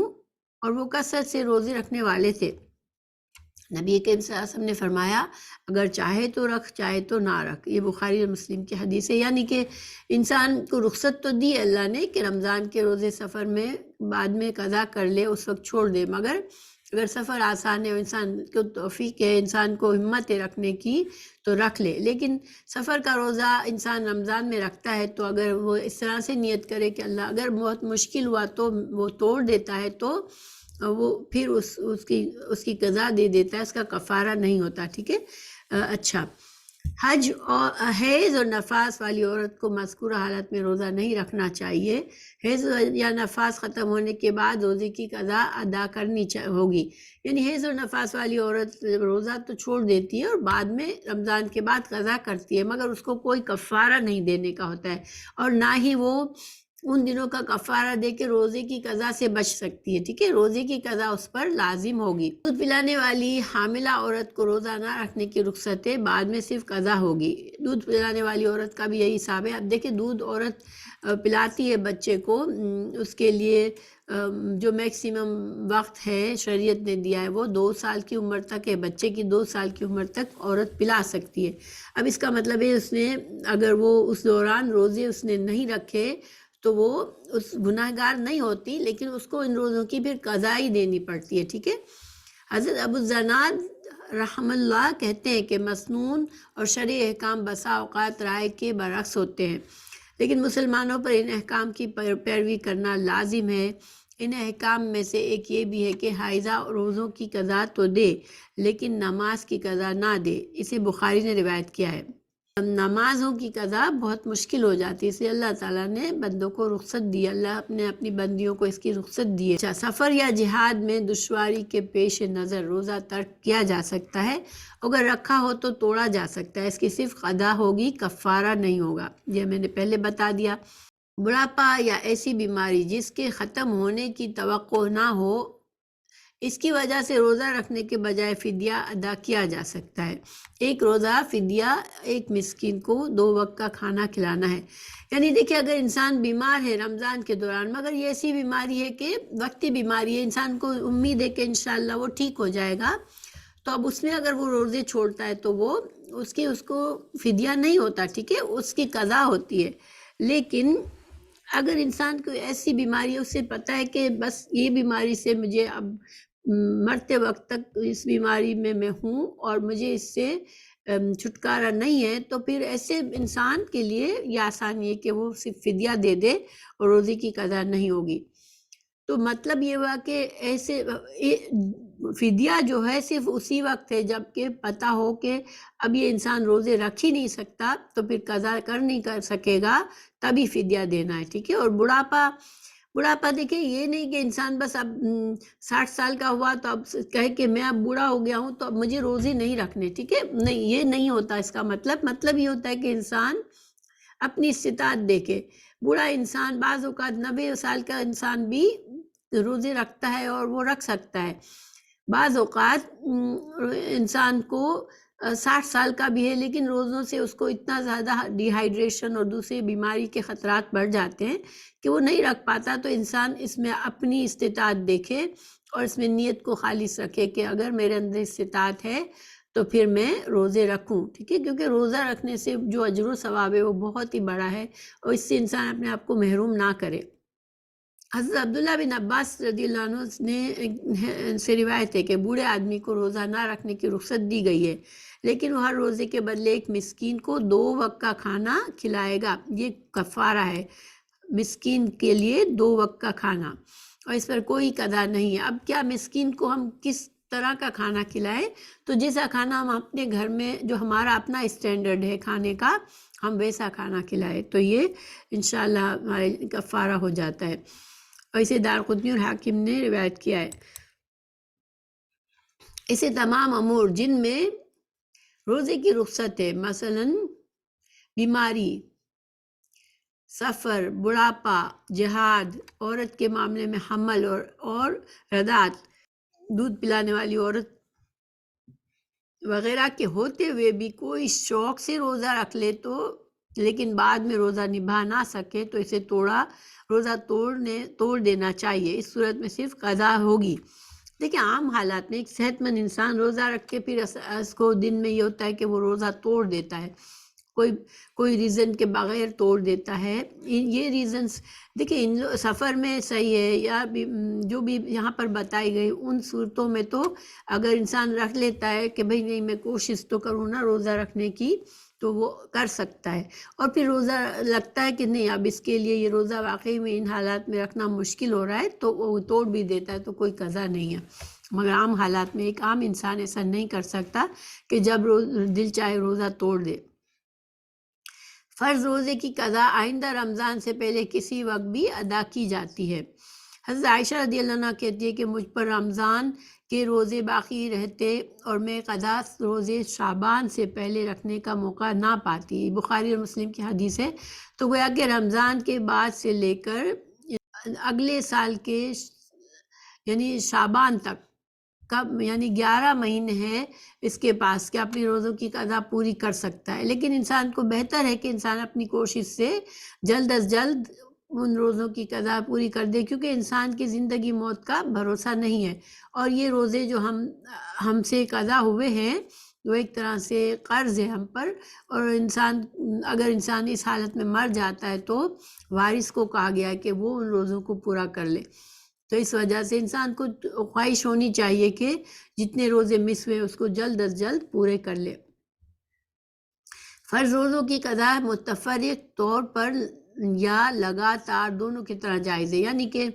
اور وہ کثرت سے روزے رکھنے والے تھے۔ نبی کریم صلی اللہ علیہ وسلم نے فرمایا اگر چاہے تو رکھ، چاہے تو نہ رکھ۔ یہ بخاری اور مسلم کی حدیث ہے، یعنی کہ انسان کو رخصت تو دی اللہ نے کہ رمضان کے روزے سفر میں بعد میں قضا کر لے، اس وقت چھوڑ دے، مگر اگر سفر آسان ہے اور انسان کو توفیق ہے، انسان کو ہمت ہے رکھنے کی تو رکھ لے۔ لیکن سفر کا روزہ انسان رمضان میں رکھتا ہے تو اگر وہ اس طرح سے نیت کرے کہ اللہ اگر بہت مشکل ہوا تو وہ توڑ دیتا ہے تو وہ پھر اس کی قضا دے دیتا ہے، اس کا کفارہ نہیں ہوتا، ٹھیک ہے۔ اچھا، حج اور حیض اور نفاس والی عورت کو مذکورہ حالت میں روزہ نہیں رکھنا چاہیے۔ حیض یا نفاس ختم ہونے کے بعد روزے کی قضا ادا کرنی ہوگی، یعنی حیض اور نفاس والی عورت روزہ تو چھوڑ دیتی ہے اور بعد میں رمضان کے بعد قضا کرتی ہے، مگر اس کو کوئی کفارہ نہیں دینے کا ہوتا ہے، اور نہ ہی وہ ان دنوں کا کفارہ دے کے روزے کی قضا سے بچ سکتی ہے، ٹھیک ہے۔ روزے کی قضا اس پر لازم ہوگی۔ دودھ پلانے والی حاملہ عورت کو روزہ نہ رکھنے کی رخصت ہے، بعد میں صرف قضا ہوگی۔ دودھ پلانے والی عورت کا بھی یہی حساب ہے۔ اب دیکھیں دودھ عورت پلاتی ہے بچے کو، اس کے لیے جو میکسیمم وقت ہے شریعت نے دیا ہے وہ 2 سال کی عمر تک ہے، بچے کی 2 سال کی عمر تک عورت پلا سکتی ہے۔ اب اس کا مطلب ہے اس نے اگر وہ اس دوران روزے اس نے نہیں رکھے تو وہ اس گناہ گار نہیں ہوتی، لیکن اس کو ان روزوں کی پھر قضا ہی دینی پڑتی ہے، ٹھیک ہے۔ حضرت ابو الزناد رحم اللہ کہتے ہیں کہ مسنون اور شرعی احکام بسا اوقات رائے کے برعکس ہوتے ہیں، لیکن مسلمانوں پر ان احکام کی پیروی کرنا لازم ہے۔ ان احکام میں سے ایک یہ بھی ہے کہ حائضہ روزوں کی قضا تو دے لیکن نماز کی قضا نہ دے، اسے بخاری نے روایت کیا ہے۔ نمازوں کی قضا بہت مشکل ہو جاتی ہے، اس لیے اللہ تعالیٰ نے بندوں کو رخصت دی، اللہ نے اپنی بندیوں کو اس کی رخصت دی ہے۔ اچھا، سفر یا جہاد میں دشواری کے پیش نظر روزہ ترک کیا جا سکتا ہے، اگر رکھا ہو تو توڑا جا سکتا ہے، اس کی صرف قضا ہوگی، کفارہ نہیں ہوگا، یہ میں نے پہلے بتا دیا۔ بڑھاپا یا ایسی بیماری جس کے ختم ہونے کی توقع نہ ہو، اس کی وجہ سے روزہ رکھنے کے بجائے فدیہ ادا کیا جا سکتا ہے۔ ایک روزہ فدیہ ایک مسکین کو 2 وقت کا کھانا کھلانا ہے، یعنی دیکھیں اگر انسان بیمار ہے رمضان کے دوران، مگر یہ ایسی بیماری ہے کہ وقتی بیماری ہے، انسان کو امید ہے کہ انشاءاللہ وہ ٹھیک ہو جائے گا، تو اب اس میں اگر وہ روزے چھوڑتا ہے تو وہ اس کو فدیہ نہیں ہوتا، ٹھیک ہے، اس کی قضا ہوتی ہے۔ لیکن اگر انسان کو ایسی بیماری ہے، اسے پتہ ہے کہ بس یہ بیماری سے مجھے اب مرتے وقت تک اس بیماری میں ہوں اور مجھے اس سے چھٹکارا نہیں ہے، تو پھر ایسے انسان کے لیے یہ آسانی ہے کہ وہ صرف فدیہ دے دے اور روزے کی قضا نہیں ہوگی۔ تو مطلب یہ ہوا کہ ایسے فدیہ جو ہے صرف اسی وقت ہے جب کہ پتہ ہو کہ اب یہ انسان روزے رکھ ہی نہیں سکتا، تو پھر قضا نہیں کر سکے گا، تبھی فدیہ دینا ہے، ٹھیک ہے۔ اور بڑھاپا دیکھیں یہ نہیں کہ انسان بس اب 60 سال کا ہوا تو اب کہے کہ میں اب بوڑھا ہو گیا ہوں تو اب مجھے روزے نہیں رکھنے، ٹھیک ہے، نہیں، یہ نہیں ہوتا اس کا مطلب یہ ہوتا ہے کہ انسان اپنی استطاعت دیکھے۔ بوڑھا انسان بعض اوقات 90 سال کا انسان بھی روزے رکھتا ہے اور وہ رکھ سکتا ہے، بعض اوقات انسان کو 60 سال کا بھی ہے لیکن روزوں سے اس کو اتنا زیادہ ڈی ہائیڈریشن اور دوسری بیماری کے خطرات بڑھ جاتے ہیں کہ وہ نہیں رکھ پاتا، تو انسان اس میں اپنی استطاعت دیکھے اور اس میں نیت کو خالص رکھے کہ اگر میرے اندر استطاعت ہے تو پھر میں روزے رکھوں، ٹھیک ہے، کیونکہ روزہ رکھنے سے جو اجر و ثواب ہے وہ بہت ہی بڑا ہے اور اس سے انسان اپنے آپ کو محروم نہ کرے۔ حضرت عبداللہ بن عباس رضی اللہ عنہ نے سے روایت ہے کہ بوڑھے آدمی کو روزہ نہ رکھنے کی رخصت دی گئی ہے، لیکن وہ ہر روزے کے بدلے ایک مسکین کو 2 وقت کا کھانا کھلائے گا، یہ کفارہ ہے، مسکین کے لیے 2 وقت کا کھانا، اور اس پر کوئی قضا نہیں ہے۔ اب کیا مسکین کو ہم کس طرح کا کھانا کھلائیں؟ تو جیسا کھانا ہم اپنے گھر میں جو ہمارا اپنا اسٹینڈرڈ ہے کھانے کا، ہم ویسا کھانا کھلائیں تو یہ انشاءاللہ ہمارے کفارہ ہو جاتا ہے، اور اسے دارقطنی اور حاکم نے روایت کیا ہے۔ اسے تمام امور جن میں روزے کی رخصت ہے، مثلا بیماری، سفر، بڑھاپا، جہاد، عورت کے معاملے میں حمل اور رضاعت، دودھ پلانے والی عورت وغیرہ کے ہوتے ہوئے بھی کوئی شوق سے روزہ رکھ لے تو لیکن بعد میں روزہ نبھا نہ سکے تو اسے روزہ توڑ دینا چاہیے، اس صورت میں صرف قضا ہوگی۔ دیکھیں عام حالات میں ایک صحت مند انسان روزہ رکھ کے پھر اس کو دن میں یہ ہوتا ہے کہ وہ روزہ توڑ دیتا ہے، کوئی ریزن کے بغیر توڑ دیتا ہے۔ یہ ریزنز دیکھیں سفر میں صحیح ہے یا جو بھی یہاں پر بتائی گئی ان صورتوں میں تو اگر انسان رکھ لیتا ہے کہ بھئی نہیں میں کوشش تو کروں نا روزہ رکھنے کی تو وہ کر سکتا ہے، اور پھر روزہ لگتا ہے کہ نہیں اب اس کے لیے یہ روزہ واقعی میں ان حالات میں رکھنا مشکل ہو رہا ہے تو وہ توڑ بھی دیتا ہے، تو کوئی قضا نہیں ہے۔ مگر عام حالات میں ایک عام انسان ایسا نہیں کر سکتا کہ جب دل چاہے روزہ توڑ دے۔ فرض روزے کی قضا آئندہ رمضان سے پہلے کسی وقت بھی ادا کی جاتی ہے۔ حضرت عائشہ رضی اللہ عنہ کہتی ہے کہ مجھ پر رمضان کے روزے باقی رہتے اور میں قضا روزے شعبان سے پہلے رکھنے کا موقع نہ پاتی، بخاری اور مسلم کی حدیث ہے۔ تو گویا کہ رمضان کے بعد سے لے کر اگلے سال کے یعنی شعبان تک کب یعنی 11 مہینے ہیں اس کے پاس کہ اپنی روزوں کی قضا پوری کر سکتا ہے، لیکن انسان کو بہتر ہے کہ انسان اپنی کوشش سے جلد از جلد ان روزوں کی قضا پوری کر دے، کیونکہ انسان کی زندگی موت کا بھروسہ نہیں ہے، اور یہ روزے جو ہم سے قضا ہوئے ہیں وہ ایک طرح سے قرض ہے ہم پر، اور اگر انسان اس حالت میں مر جاتا ہے تو وارث کو کہا گیا ہے کہ وہ ان روزوں کو پورا کر لے۔ تو اس وجہ سے انسان کو خواہش ہونی چاہیے کہ جتنے روزے مس ہوئے اس کو جلد از جلد پورے کر لے۔ فرض روزوں کی قضا متفرق طور پر یا لگاتار دونوں کی طرح جائز ہے، یعنی کہ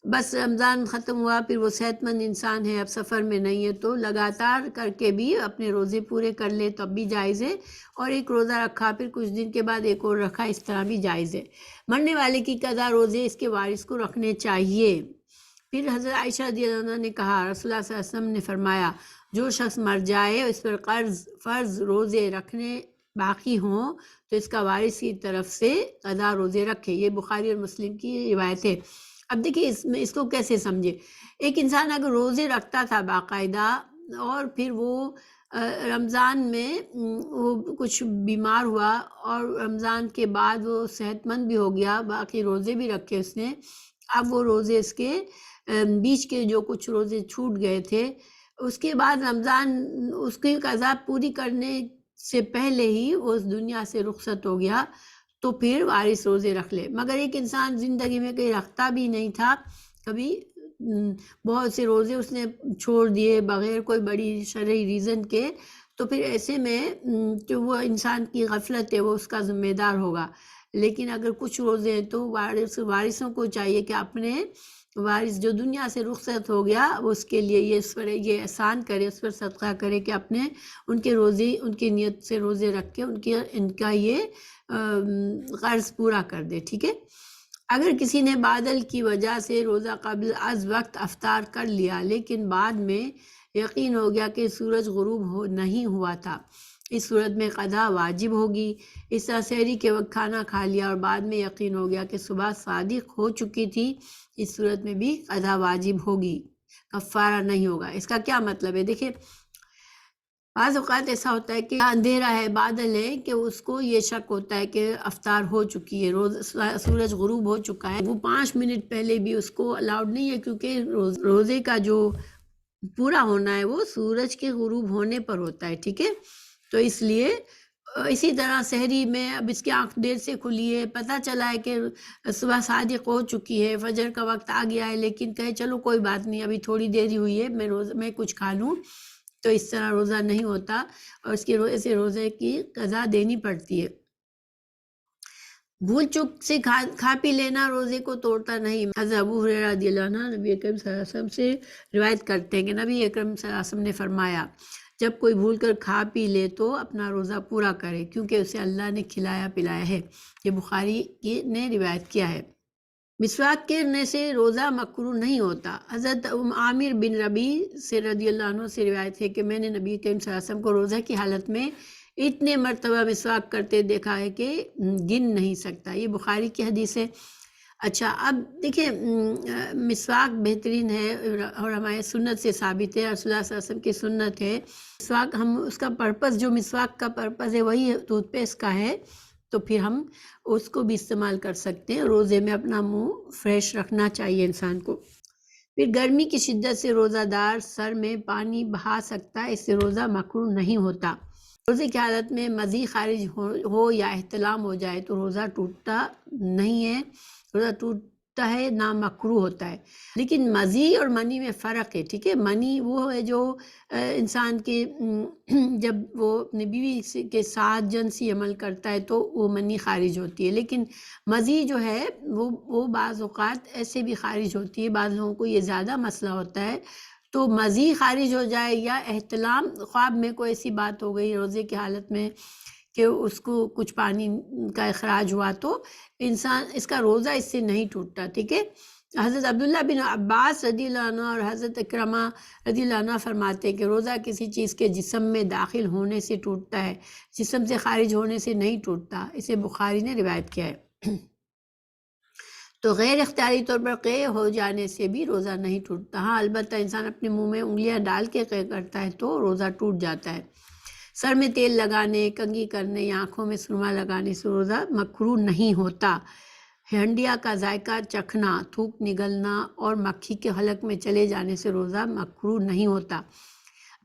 بس رمضان ختم ہوا پھر وہ صحت مند انسان ہے اب سفر میں نہیں ہے تو لگاتار کر کے بھی اپنے روزے پورے کر لے تو اب بھی جائز ہے، اور ایک روزہ رکھا پھر کچھ دن کے بعد ایک اور رکھا اس طرح بھی جائز ہے۔ مرنے والے کی قضا روزے اس کے وارث کو رکھنے چاہیے۔ پھر حضرت عائشہ رضی اللہ عنہ نے کہا رسول اللہ صلی اللہ علیہ وسلم نے فرمایا جو شخص مر جائے اس پر فرض روزے رکھنے باقی ہوں تو اس کا وارث کی طرف سے قضا روزے رکھے، یہ بخاری اور مسلم کی روایت ہے۔ اب دیکھیں اس کو کیسے سمجھے، ایک انسان اگر روزے رکھتا تھا باقاعدہ اور پھر وہ رمضان میں وہ کچھ بیمار ہوا اور رمضان کے بعد وہ صحت مند بھی ہو گیا، باقی روزے بھی رکھے اس نے، اب وہ روزے اس کے بیچ کے جو کچھ روزے چھوٹ گئے تھے اس کے بعد رمضان اس کی قضا پوری کرنے سے پہلے ہی وہ اس دنیا سے رخصت ہو گیا تو پھر وارث روزے رکھ لے۔ مگر ایک انسان زندگی میں کہیں رکھتا بھی نہیں تھا کبھی، بہت سے روزے اس نے چھوڑ دیے بغیر کوئی بڑی شرعی ریزن کے، تو پھر ایسے میں جو وہ انسان کی غفلت ہے وہ اس کا ذمہ دار ہوگا۔ لیکن اگر کچھ روزے ہیں تو وارثوں کو چاہیے کہ اپنے وارث جو دنیا سے رخصت ہو گیا اس کے لیے یہ احسان کرے، اس پر صدقہ کرے کہ اپنے ان کے روزے ان کی نیت سے روزے رکھ کے ان کا یہ قرض پورا کر دے، ٹھیک ہے۔ اگر کسی نے بادل کی وجہ سے روزہ قبل از وقت افطار کر لیا لیکن بعد میں یقین ہو گیا کہ سورج غروب نہیں ہوا تھا، اس صورت میں قضا واجب ہوگی۔ اس طرح سحری کے وقت کھانا کھا لیا اور بعد میں یقین ہو گیا کہ صبح صادق ہو چکی تھی، اس صورت میں بھی قضا واجب ہوگی، کفارہ نہیں ہوگا۔ اس کا کیا مطلب ہے؟ دیکھیں بعض اوقات ایسا ہوتا ہے کہ اندھیرا ہے، بادل ہے، کہ اس کو یہ شک ہوتا ہے کہ افطار ہو چکی ہے، سورج غروب ہو چکا ہے، وہ 5 منٹ پہلے بھی اس کو الاؤڈ نہیں ہے، کیونکہ روزے کا جو پورا ہونا ہے وہ سورج کے غروب ہونے پر ہوتا ہے، ٹھیک ہے۔ تو اس لیے اسی طرح سحری میں اب اس کی آنکھ دیر سے کھلی ہے، پتہ چلا ہے کہ صبح صادق ہو چکی ہے، فجر کا وقت آ گیا ہے، لیکن کہے چلو کوئی بات نہیں ابھی تھوڑی دیر ہی ہوئی ہے میں کچھ کھا لوں، تو اس طرح روزہ نہیں ہوتا اور اس کی ایسے روزے کی قضا دینی پڑتی ہے۔ بھول چک سے کھا پی لینا روزے کو توڑتا نہیں۔ حضرت ابو ہریرہ رضی اللہ عنہ نبی اکرم صلی اللہ علیہ وسلم سے روایت کرتے ہیں کہ نبی اکرم صلی اللہ علیہ وسلم نے فرمایا جب کوئی بھول کر کھا پی لے تو اپنا روزہ پورا کرے کیونکہ اسے اللہ نے کھلایا پلایا ہے، یہ بخاری نے روایت کیا ہے۔ مسواک کرنے سے روزہ مکروہ نہیں ہوتا۔ حضرت عامر بن ربیع سے رضی اللہ عنہ سے روایت ہے کہ میں نے نبی کریم صلی اللہ علیہ وسلم کو روزہ کی حالت میں اتنے مرتبہ مسواک کرتے دیکھا ہے کہ گن نہیں سکتا۔ یہ بخاری کی حدیث ہے۔ اچھا اب دیکھیں مسواک بہترین ہے اور ہمارے سنت سے ثابت ہے، رسول اللہ صلی اللہ علیہ وسلم کی سنت ہے۔ مسواک ہم اس کا پرپس، جو مسواک کا پرپس ہے وہی ٹوتھ پیسٹ کا ہے، تو پھر ہم اس کو بھی استعمال کر سکتے ہیں۔ روزے میں اپنا منہ فریش رکھنا چاہیے انسان کو۔ پھر گرمی کی شدت سے روزہ دار سر میں پانی بہا سکتا ہے، اس سے روزہ مکروہ نہیں ہوتا۔ روزے کی حالت میں مزی خارج ہو یا احتلام ہو جائے تو روزہ ٹوٹتا نہیں ہے، روزہ ٹوٹتا ہے نہ مکروہ ہوتا ہے۔ لیکن مزی اور منی میں فرق ہے، ٹھیک ہے۔ منی وہ ہے جو انسان کے جب وہ اپنی بیوی کے ساتھ جنسی عمل کرتا ہے تو وہ منی خارج ہوتی ہے، لیکن مزی جو ہے وہ بعض اوقات ایسے بھی خارج ہوتی ہے، بعض لوگوں کو یہ زیادہ مسئلہ ہوتا ہے۔ تو مزی خارج ہو جائے یا احتلام، خواب میں کوئی ایسی بات ہو گئی روزے کی حالت میں کہ اس کو کچھ پانی کا اخراج ہوا، تو انسان اس کا روزہ اس سے نہیں ٹوٹتا، ٹھیک ہے۔ حضرت عبداللہ بن عباس رضی اللہ عنہ اور حضرت اکرمہ رضی اللہ عنہ فرماتے ہیں کہ روزہ کسی چیز کے جسم میں داخل ہونے سے ٹوٹتا ہے، جسم سے خارج ہونے سے نہیں ٹوٹتا۔ اسے بخاری نے روایت کیا ہے۔ تو غیر اختیاری طور پر قے ہو جانے سے بھی روزہ نہیں ٹوٹتا۔ ہاں البتہ انسان اپنے منہ میں انگلیاں ڈال کے قے کرتا ہے تو روزہ ٹوٹ جاتا ہے۔ سر میں تیل لگانے، کنگھی کرنے یا آنکھوں میں سرما لگانے سے روزہ مکروہ نہیں ہوتا۔ ہنڈیا کا ذائقہ چکھنا، تھوک نگلنا اور مکھی کے حلق میں چلے جانے سے روزہ مکروہ نہیں ہوتا۔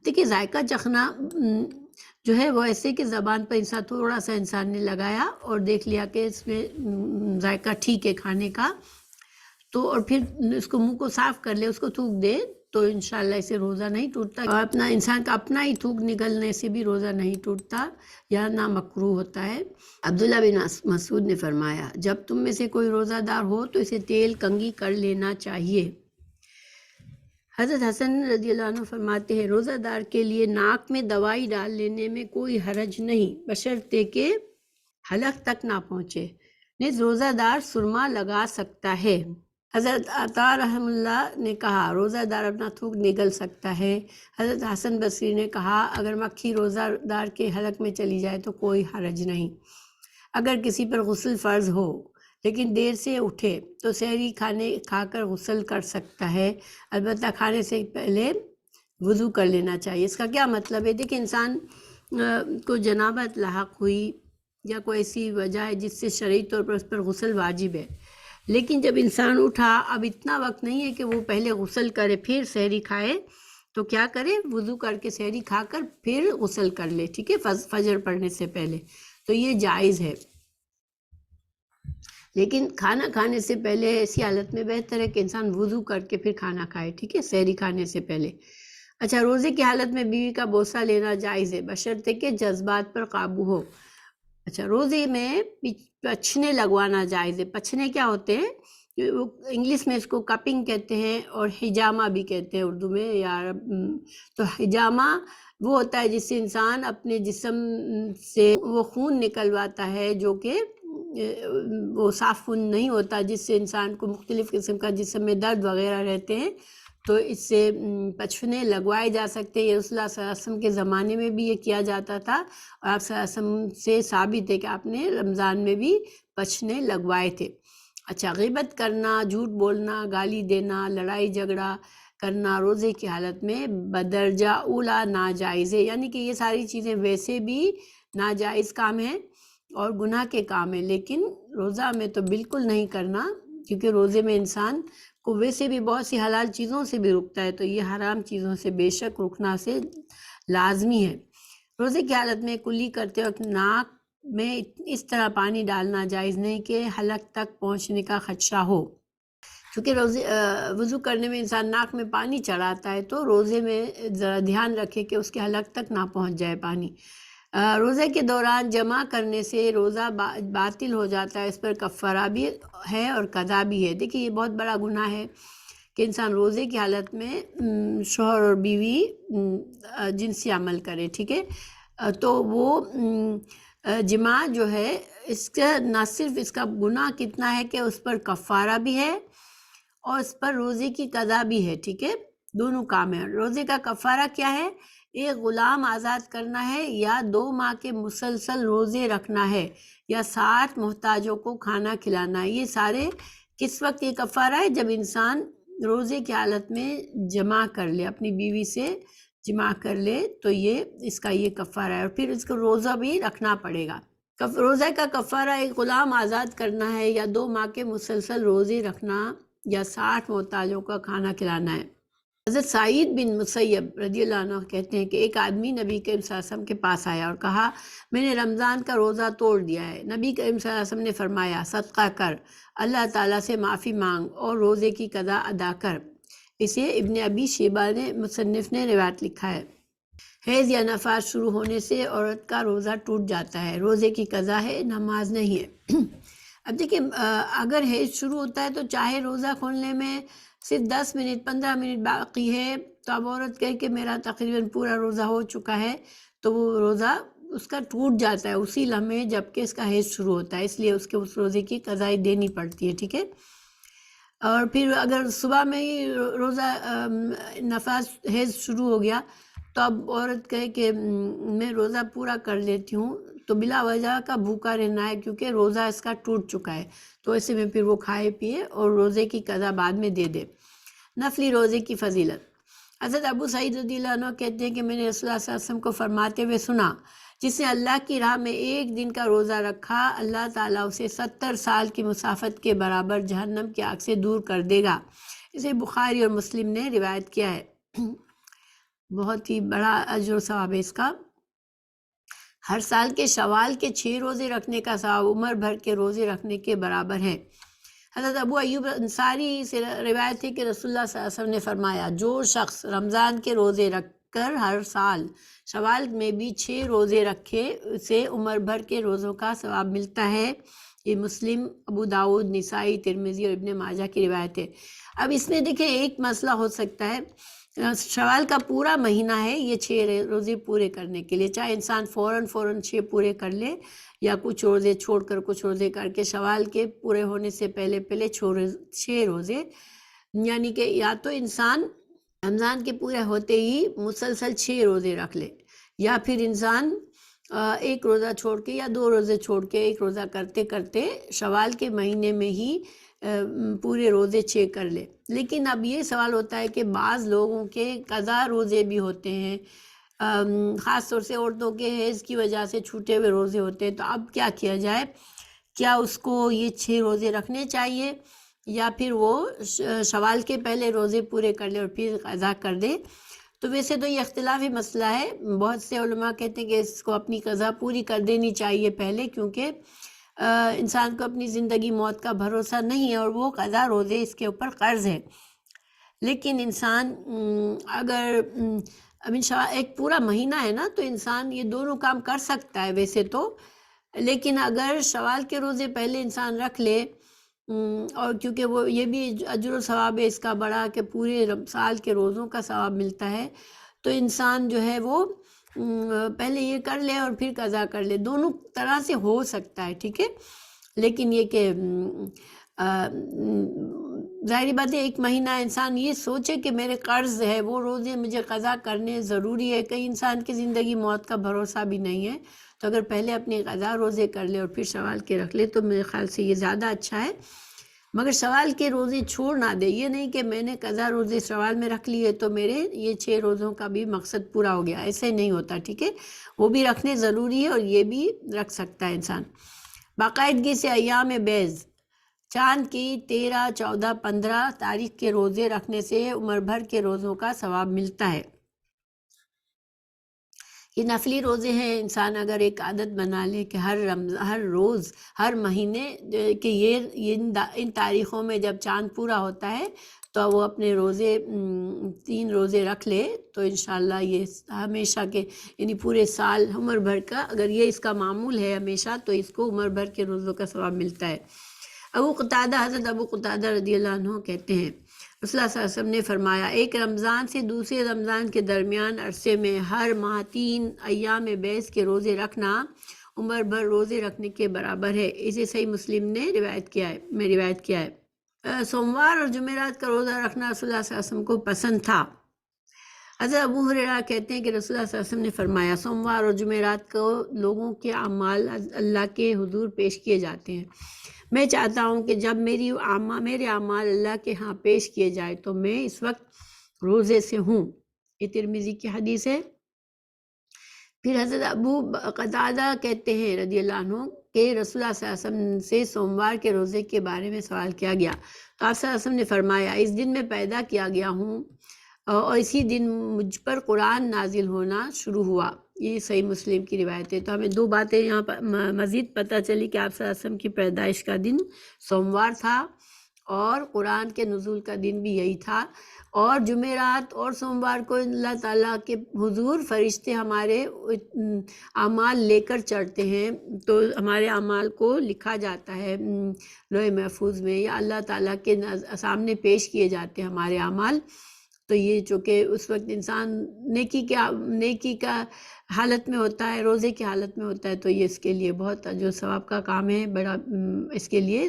دیکھیے ذائقہ چکھنا جو ہے وہ ایسے کہ زبان پر تھوڑا سا انسان نے لگایا اور دیکھ لیا کہ اس میں ذائقہ ٹھیک ہے کھانے کا، تو اور پھر اس کو منہ کو صاف کر لے، اس کو تھوک دے تو انشاءاللہ اسے روزہ نہیں ٹوٹتا۔ اور اپنا انسان کا اپنا ہی تھوک نگلنے سے بھی روزہ نہیں ٹوٹتا یا نہ مکروہ ہوتا ہے۔ عبداللہ بن مسعود نے فرمایا جب تم میں سے کوئی روزہ دار ہو تو اسے تیل کنگھی کر لینا چاہیے۔ حضرت حسن رضی اللہ عنہ فرماتے ہیں روزہ دار کے لیے ناک میں دوائی ڈال لینے میں کوئی حرج نہیں، بشرطے کہ حلق تک نہ پہنچے۔ نیز روزہ دار سرما لگا سکتا ہے۔ حضرت عطا رحمہ اللہ نے کہا روزہ دار اپنا تھوک نگل سکتا ہے۔ حضرت حسن بصری نے کہا اگر مکھی روزہ دار کے حلق میں چلی جائے تو کوئی حرج نہیں۔ اگر کسی پر غسل فرض ہو لیکن دیر سے اٹھے تو سحری کھا کر غسل کر سکتا ہے، البتہ کھانے سے پہلے وضو کر لینا چاہیے۔ اس کا کیا مطلب ہے؟ دیکھیں انسان کو جنابت لاحق ہوئی یا کوئی ایسی وجہ ہے جس سے شرعی طور پر اس پر غسل واجب ہے، لیکن جب انسان اٹھا اب اتنا وقت نہیں ہے کہ وہ پہلے غسل کرے پھر سحری کھائے، تو کیا کرے؟ وضو کر کے سحری کھا کر پھر غسل کر لے، ٹھیک ہے، فجر پڑھنے سے پہلے، تو یہ جائز ہے۔ لیکن کھانا کھانے سے پہلے ایسی حالت میں بہتر ہے کہ انسان وضو کر کے پھر کھانا کھائے، ٹھیک ہے، سحری کھانے سے پہلے۔ اچھا روزے کی حالت میں بیوی کا بوسہ لینا جائز ہے بشرطے کہ جذبات پر قابو ہو۔ اچھا روزے میں پچھنے لگوانا جائز ہے۔ پچھنے کیا ہوتے ہیں؟ انگلش میں اس کو کپنگ کہتے ہیں اور حجامہ بھی کہتے ہیں اردو میں یا تو حجامہ وہ ہوتا ہے جس سے انسان اپنے جسم سے وہ خون نکلواتا ہے جو کہ وہ صاف خون نہیں ہوتا، جس سے انسان کو مختلف قسم کا جسم میں درد وغیرہ رہتے ہیں، تو اس سے پچھنے لگوائے جا سکتے ہیں۔ یہ رسول اللہ صلی اللہ علیہ وسلم کے زمانے میں بھی یہ کیا جاتا تھا اور آپ صلی اللہ علیہ وسلم سے ثابت ہے کہ آپ نے رمضان میں بھی پچھنے لگوائے تھے۔ اچھا غیبت کرنا، جھوٹ بولنا، گالی دینا، لڑائی جھگڑا کرنا روزے کی حالت میں بدرجہ اولا ناجائز ہے، یعنی کہ یہ ساری چیزیں ویسے بھی ناجائز کام ہیں اور گناہ کے کام ہیں، لیکن روزہ میں تو بالکل نہیں کرنا، کیونکہ روزے میں انسان کو ویسے بھی بہت سی حلال چیزوں سے بھی رکتا ہے، تو یہ حرام چیزوں سے بے شک رکنا سے لازمی ہے۔ روزے کی حالت میں کلی کرتے وقت ناک میں اس طرح پانی ڈالنا جائز نہیں کہ حلق تک پہنچنے کا خدشہ ہو، کیونکہ وضو کرنے میں انسان ناک میں پانی چڑھاتا ہے، تو روزے میں ذرا دھیان رکھے کہ اس کے حلق تک نہ پہنچ جائے پانی۔ روزے کے دوران جمع کرنے سے روزہ باطل ہو جاتا ہے، اس پر کفارہ بھی ہے اور قضا بھی ہے۔ دیکھیے یہ بہت بڑا گناہ ہے کہ انسان روزے کی حالت میں شوہر اور بیوی جنسی عمل کرے، ٹھیک ہے، تو وہ جماع جو ہے اس کا نہ صرف اس کا گناہ کتنا ہے کہ اس پر کفارہ بھی ہے اور اس پر روزے کی قضا بھی ہے، ٹھیک ہے، دونوں کام ہیں۔ روزے کا کفارہ کیا ہے ایک غلام آزاد کرنا ہے یا 2 ماہ کے مسلسل روزے رکھنا ہے یا 60 محتاجوں کو کھانا کھلانا ہے۔ یہ سارے کس وقت یہ کفارہ ہے؟ جب انسان روزے کی حالت میں جمع کر لے، اپنی بیوی سے جمع کر لے تو اس کا یہ کفارہ ہے، اور پھر اس کو روزہ بھی رکھنا پڑے گا۔ روزہ کا کفارہ ایک غلام آزاد کرنا ہے یا 2 ماہ کے مسلسل روزے رکھنا یا 60 محتاجوں کا کھانا کھلانا ہے۔ حضرت سعید بن مسیب رضی اللہ عنہ کہتے ہیں کہ ایک آدمی نبی کریم صلی اللہ علیہ وسلم کے پاس آیا اور کہا میں نے رمضان کا روزہ توڑ دیا ہے۔ نبی کریم صلی اللہ علیہ وسلم نے فرمایا صدقہ کر، اللہ تعالیٰ سے معافی مانگ اور روزے کی قضا ادا کر۔ اسے ابن ابی شیبہ نے مصنف نے روایت لکھا ہے۔ حیض یا نفاس شروع ہونے سے عورت کا روزہ ٹوٹ جاتا ہے، روزے کی قضا ہے، نماز نہیں ہے۔ اب دیکھیں اگر حیض شروع ہوتا ہے تو چاہے روزہ کھولنے میں صرف 10 منٹ 15 منٹ باقی ہے تو اب عورت کہے کہ میرا تقریباً پورا روزہ ہو چکا ہے تو وہ روزہ اس کا ٹوٹ جاتا ہے اسی لمحے جبکہ اس کا حیض شروع ہوتا ہے، اس لیے اس کے اس روزے کی قضائی دینی پڑتی ہے، ٹھیک ہے۔ اور پھر اگر صبح میں ہی روزہ نفاس حیض شروع ہو گیا تو اب عورت کہے کہ میں روزہ پورا کر لیتی ہوں تو بلا وجہ کا بھوکا رہنا ہے کیونکہ روزہ اس کا ٹوٹ چکا ہے، تو ایسے میں پھر وہ کھائے پیے اور روزے کی قضا بعد میں دے دے۔ نفلی روزے کی فضیلت۔ حضرت ابو سعید رضی اللہ عنہ کہتے ہیں کہ میں نے رسول اللہ صلی اللہ علیہ وسلم کو فرماتے ہوئے سنا جس نے اللہ کی راہ میں 1 دن کا روزہ رکھا اللہ تعالیٰ اسے 70 سال کی مسافت کے برابر جہنم کی آگ سے دور کر دے گا۔ اسے بخاری اور مسلم نے روایت کیا ہے۔ بہت ہی بڑا اجر و ثواب ہے اس کا۔ ہر سال کے شوال کے 6 روزے رکھنے کا ثواب عمر بھر کے روزے رکھنے کے برابر ہے۔ حضرت ابو ایوب انصاری سے روایت ہے کہ رسول اللہ صلی اللہ علیہ وسلم نے فرمایا جو شخص رمضان کے روزے رکھ کر ہر سال شوال میں بھی 6 روزے رکھے اسے عمر بھر کے روزوں کا ثواب ملتا ہے۔ یہ مسلم، ابو داؤد، نسائی، ترمذی اور ابن ماجہ کی روایت ہے۔ اب اس میں دیکھیں ایک مسئلہ ہو سکتا ہے، شوال کا پورا مہینہ ہے یہ 6 روزے پورے کرنے کے لیے، چاہے انسان فوراً 6 پورے کر لے یا کچھ روزے چھوڑ کر کچھ روزے کر کے شوال کے پورے ہونے سے پہلے 6 روزے، یعنی کہ یا تو انسان رمضان کے پورے ہوتے ہی مسلسل 6 روزے رکھ لے یا پھر انسان 1 روزہ چھوڑ کے یا 2 روزے چھوڑ کے 1 روزہ کرتے کرتے شوال کے مہینے میں ہی پورے روزے 6 کر لے۔ لیکن اب یہ سوال ہوتا ہے کہ بعض لوگوں کے قضا روزے بھی ہوتے ہیں، خاص طور سے عورتوں کے حیض کی وجہ سے چھوٹے ہوئے روزے ہوتے ہیں، تو اب کیا کیا جائے؟ کیا اس کو یہ 6 روزے رکھنے چاہیے یا پھر وہ شوال کے پہلے روزے پورے کر لے اور پھر قضا کر دے؟ تو ویسے تو یہ اختلافی مسئلہ ہے، بہت سے علماء کہتے ہیں کہ اس کو اپنی قضا پوری کر دینی چاہیے پہلے، کیونکہ انسان کو اپنی زندگی موت کا بھروسہ نہیں ہے اور وہ قضا روزے اس کے اوپر قرض ہے۔ لیکن انسان اگر اب انشاءاللہ ایک پورا مہینہ ہے نا تو انسان یہ دونوں کام کر سکتا ہے ویسے تو، لیکن اگر شوال کے روزے پہلے انسان رکھ لے اور کیونکہ وہ یہ بھی اجر و ثواب ہے اس کا بڑا کہ پورے سال کے روزوں کا ثواب ملتا ہے، تو انسان جو ہے وہ پہلے یہ کر لے اور پھر قضا کر لے، دونوں طرح سے ہو سکتا ہے، ٹھیک ہے۔ لیکن یہ کہ ظاہری بات ہے ایک مہینہ انسان یہ سوچے کہ میرے قرض ہے وہ روزے مجھے قضا کرنے ضروری ہے، کئی انسان کی زندگی موت کا بھروسہ بھی نہیں ہے، تو اگر پہلے اپنے قضا روزے کر لے اور پھر شوال کے رکھ لے تو میرے خیال سے یہ زیادہ اچھا ہے۔ مگر شوال کے روزے چھوڑ نہ دے، یہ نہیں کہ میں نے قضا روزے شوال میں رکھ لیے تو میرے یہ 6 روزوں کا بھی مقصد پورا ہو گیا، ایسے نہیں ہوتا، ٹھیک ہے۔ وہ بھی رکھنے ضروری ہے اور یہ بھی رکھ سکتا ہے انسان۔ باقاعدگی سے ایام بیض، چاند کی 13، 14، 15 تاریخ کے روزے رکھنے سے عمر بھر کے روزوں کا ثواب ملتا ہے۔ یہ نفلی روزے ہیں، انسان اگر ایک عادت بنا لے کہ ہر روز ہر مہینے کہ یہ ان تاریخوں میں جب چاند پورا ہوتا ہے تو وہ اپنے روزے 3 روزے رکھ لے تو انشاءاللہ یہ ہمیشہ کے یعنی پورے سال عمر بھر کا اگر یہ اس کا معمول ہے ہمیشہ تو اس کو عمر بھر کے روزوں کا ثواب ملتا ہے۔ حضرت ابو قتادہ رضی اللہ عنہ کہتے ہیں رسول اللہ صلی اللہ علیہ وسلم نے فرمایا ایک رمضان سے دوسرے رمضان کے درمیان عرصے میں ہر ماہ 3 ایام بیض کے روزے رکھنا عمر بھر روزے رکھنے کے برابر ہے۔ اسے صحیح مسلم نے روایت کیا ہے۔ سوموار اور جمعرات کا روزہ رکھنا رسول اللہ صلی اللہ علیہ وسلم کو پسند تھا۔ حضرت ابو ہریرہ کہتے ہیں کہ رسول اللہ صلی اللہ علیہ وسلم نے فرمایا سوموار اور جمعرات کو لوگوں کے اعمال اللہ کے حضور پیش کیے جاتے ہیں۔ میں چاہتا ہوں کہ جب میرے اعمال اللہ کے ہاں پیش کیے جائے تو میں اس وقت روزے سے ہوں۔ یہ ترمذی کی حدیث ہے۔ پھر حضرت ابو قتادہ کہتے ہیں رضی اللہ عنہ کہ رسول اللہ صلی اللہ علیہ وسلم سے سوموار کے روزے کے بارے میں سوال کیا گیا تو آپ صلی اللہ علیہ وسلم نے فرمایا اس دن میں پیدا کیا گیا ہوں اور اسی دن مجھ پر قرآن نازل ہونا شروع ہوا۔ یہ صحیح مسلم کی روایت ہے۔ تو ہمیں دو باتیں یہاں پر مزید پتہ چلی کہ آپ صلی اللہ علیہ وسلم کی پیدائش کا دن سوموار تھا اور قرآن کے نزول کا دن بھی یہی تھا، اور جمعرات اور سوموار کو اللہ تعالیٰ کے حضور فرشتے ہمارے اعمال لے کر چڑھتے ہیں، تو ہمارے اعمال کو لکھا جاتا ہے لوح محفوظ میں، یا اللہ تعالیٰ کے سامنے پیش کیے جاتے ہیں ہمارے اعمال۔ تو یہ چونکہ اس وقت انسان نیکی کا حالت میں ہوتا ہے، روزے کی حالت میں ہوتا ہے، تو یہ اس کے لیے بہت جو ثواب کا کام ہے، بڑا اس کے لیے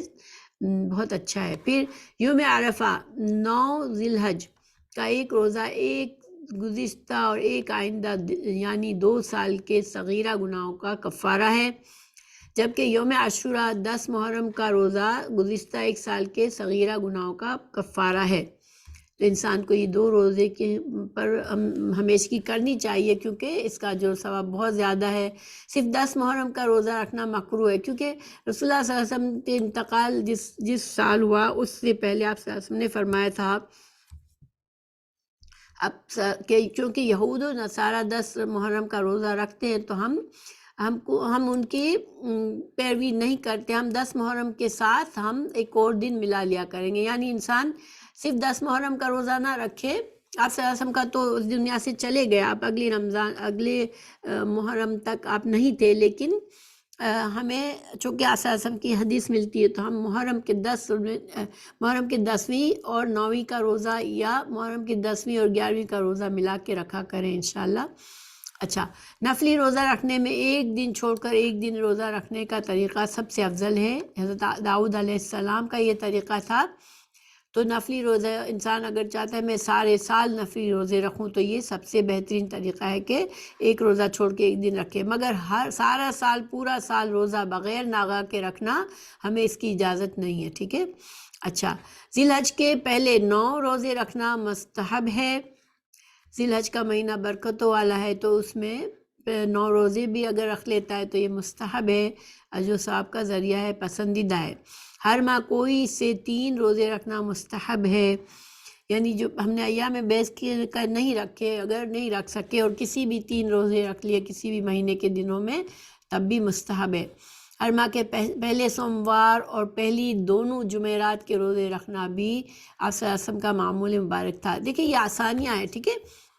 بہت اچھا ہے۔ پھر یوم عرفہ 9 ذی الحج کا ایک روزہ ایک گزشتہ اور ایک آئندہ یعنی 2 سال کے صغیرہ گناہوں کا کفارہ ہے، جبکہ یوم عاشوراء 10 محرم کا روزہ گزشتہ 1 سال کے صغیرہ گناہوں کا کفارہ ہے۔ تو انسان کو یہ 2 روزے کے پر ہمیشگی کرنی چاہیے، کیونکہ اس کا جو ثواب بہت زیادہ ہے۔ صرف 10 محرم کا روزہ رکھنا مکروہ ہے، کیونکہ رسول اللہ صلی اللہ علیہ وسلم کے انتقال جس سال ہوا اس سے پہلے آپ صلی اللہ علیہ وسلم نے فرمایا تھا کیونکہ یہود و نصارہ 10 محرم کا روزہ رکھتے ہیں تو ہم ان کی پیروی نہیں کرتے، ہم 10 محرم کے ساتھ ہم ایک اور دن ملا لیا کریں گے، یعنی انسان صرف 10 محرم کا روزہ نہ رکھے۔ آپ صلی اللہ علیہ وسلم کا تو اس دنیا سے چلے گئے، آپ اگلے محرم تک آپ نہیں تھے، لیکن ہمیں چونکہ آپ صلی اللہ علیہ وسلم کی حدیث ملتی ہے تو ہم محرم کے 10ویں اور 9ویں کا روزہ یا محرم کی 10ویں اور 11ویں کا روزہ ملا کے رکھا کریں انشاءاللہ۔ اچھا، نفلی روزہ رکھنے میں ایک دن چھوڑ کر ایک دن روزہ رکھنے کا طریقہ سب سے افضل ہے۔ حضرت داؤد علیہ السلام کا یہ طریقہ تھا۔ تو نفلی روزہ انسان اگر چاہتا ہے میں سارے سال نفلی روزے رکھوں تو یہ سب سے بہترین طریقہ ہے کہ ایک روزہ چھوڑ کے ایک دن رکھے، مگر سارا سال پورا سال روزہ بغیر ناغہ کے رکھنا ہمیں اس کی اجازت نہیں ہے، ٹھیک ہے۔ اچھا، ذی الحج کے پہلے 9 روزے رکھنا مستحب ہے۔ ذی الحج کا مہینہ برکتوں والا ہے، تو اس میں 9 روزے بھی اگر رکھ لیتا ہے تو یہ مستحب ہے، اجر و ثواب کا ذریعہ ہے، پسندیدہ ہے۔ ہر ماہ کوئی سے 3 روزے رکھنا مستحب ہے، یعنی جو ہم نے ایام بیس کے نہیں رکھے، اگر نہیں رکھ سکے اور کسی بھی 3 روزے رکھ لیے کسی بھی مہینے کے دنوں میں تب بھی مستحب ہے۔ ہر ماہ کے پہلے سوموار اور پہلی دونوں جمعرات کے روزے رکھنا بھی آپ صلی اللہ علیہ وسلم کا معمول مبارک تھا۔ دیکھیں یہ آسانیاں ہیں، ٹھیک ہے۔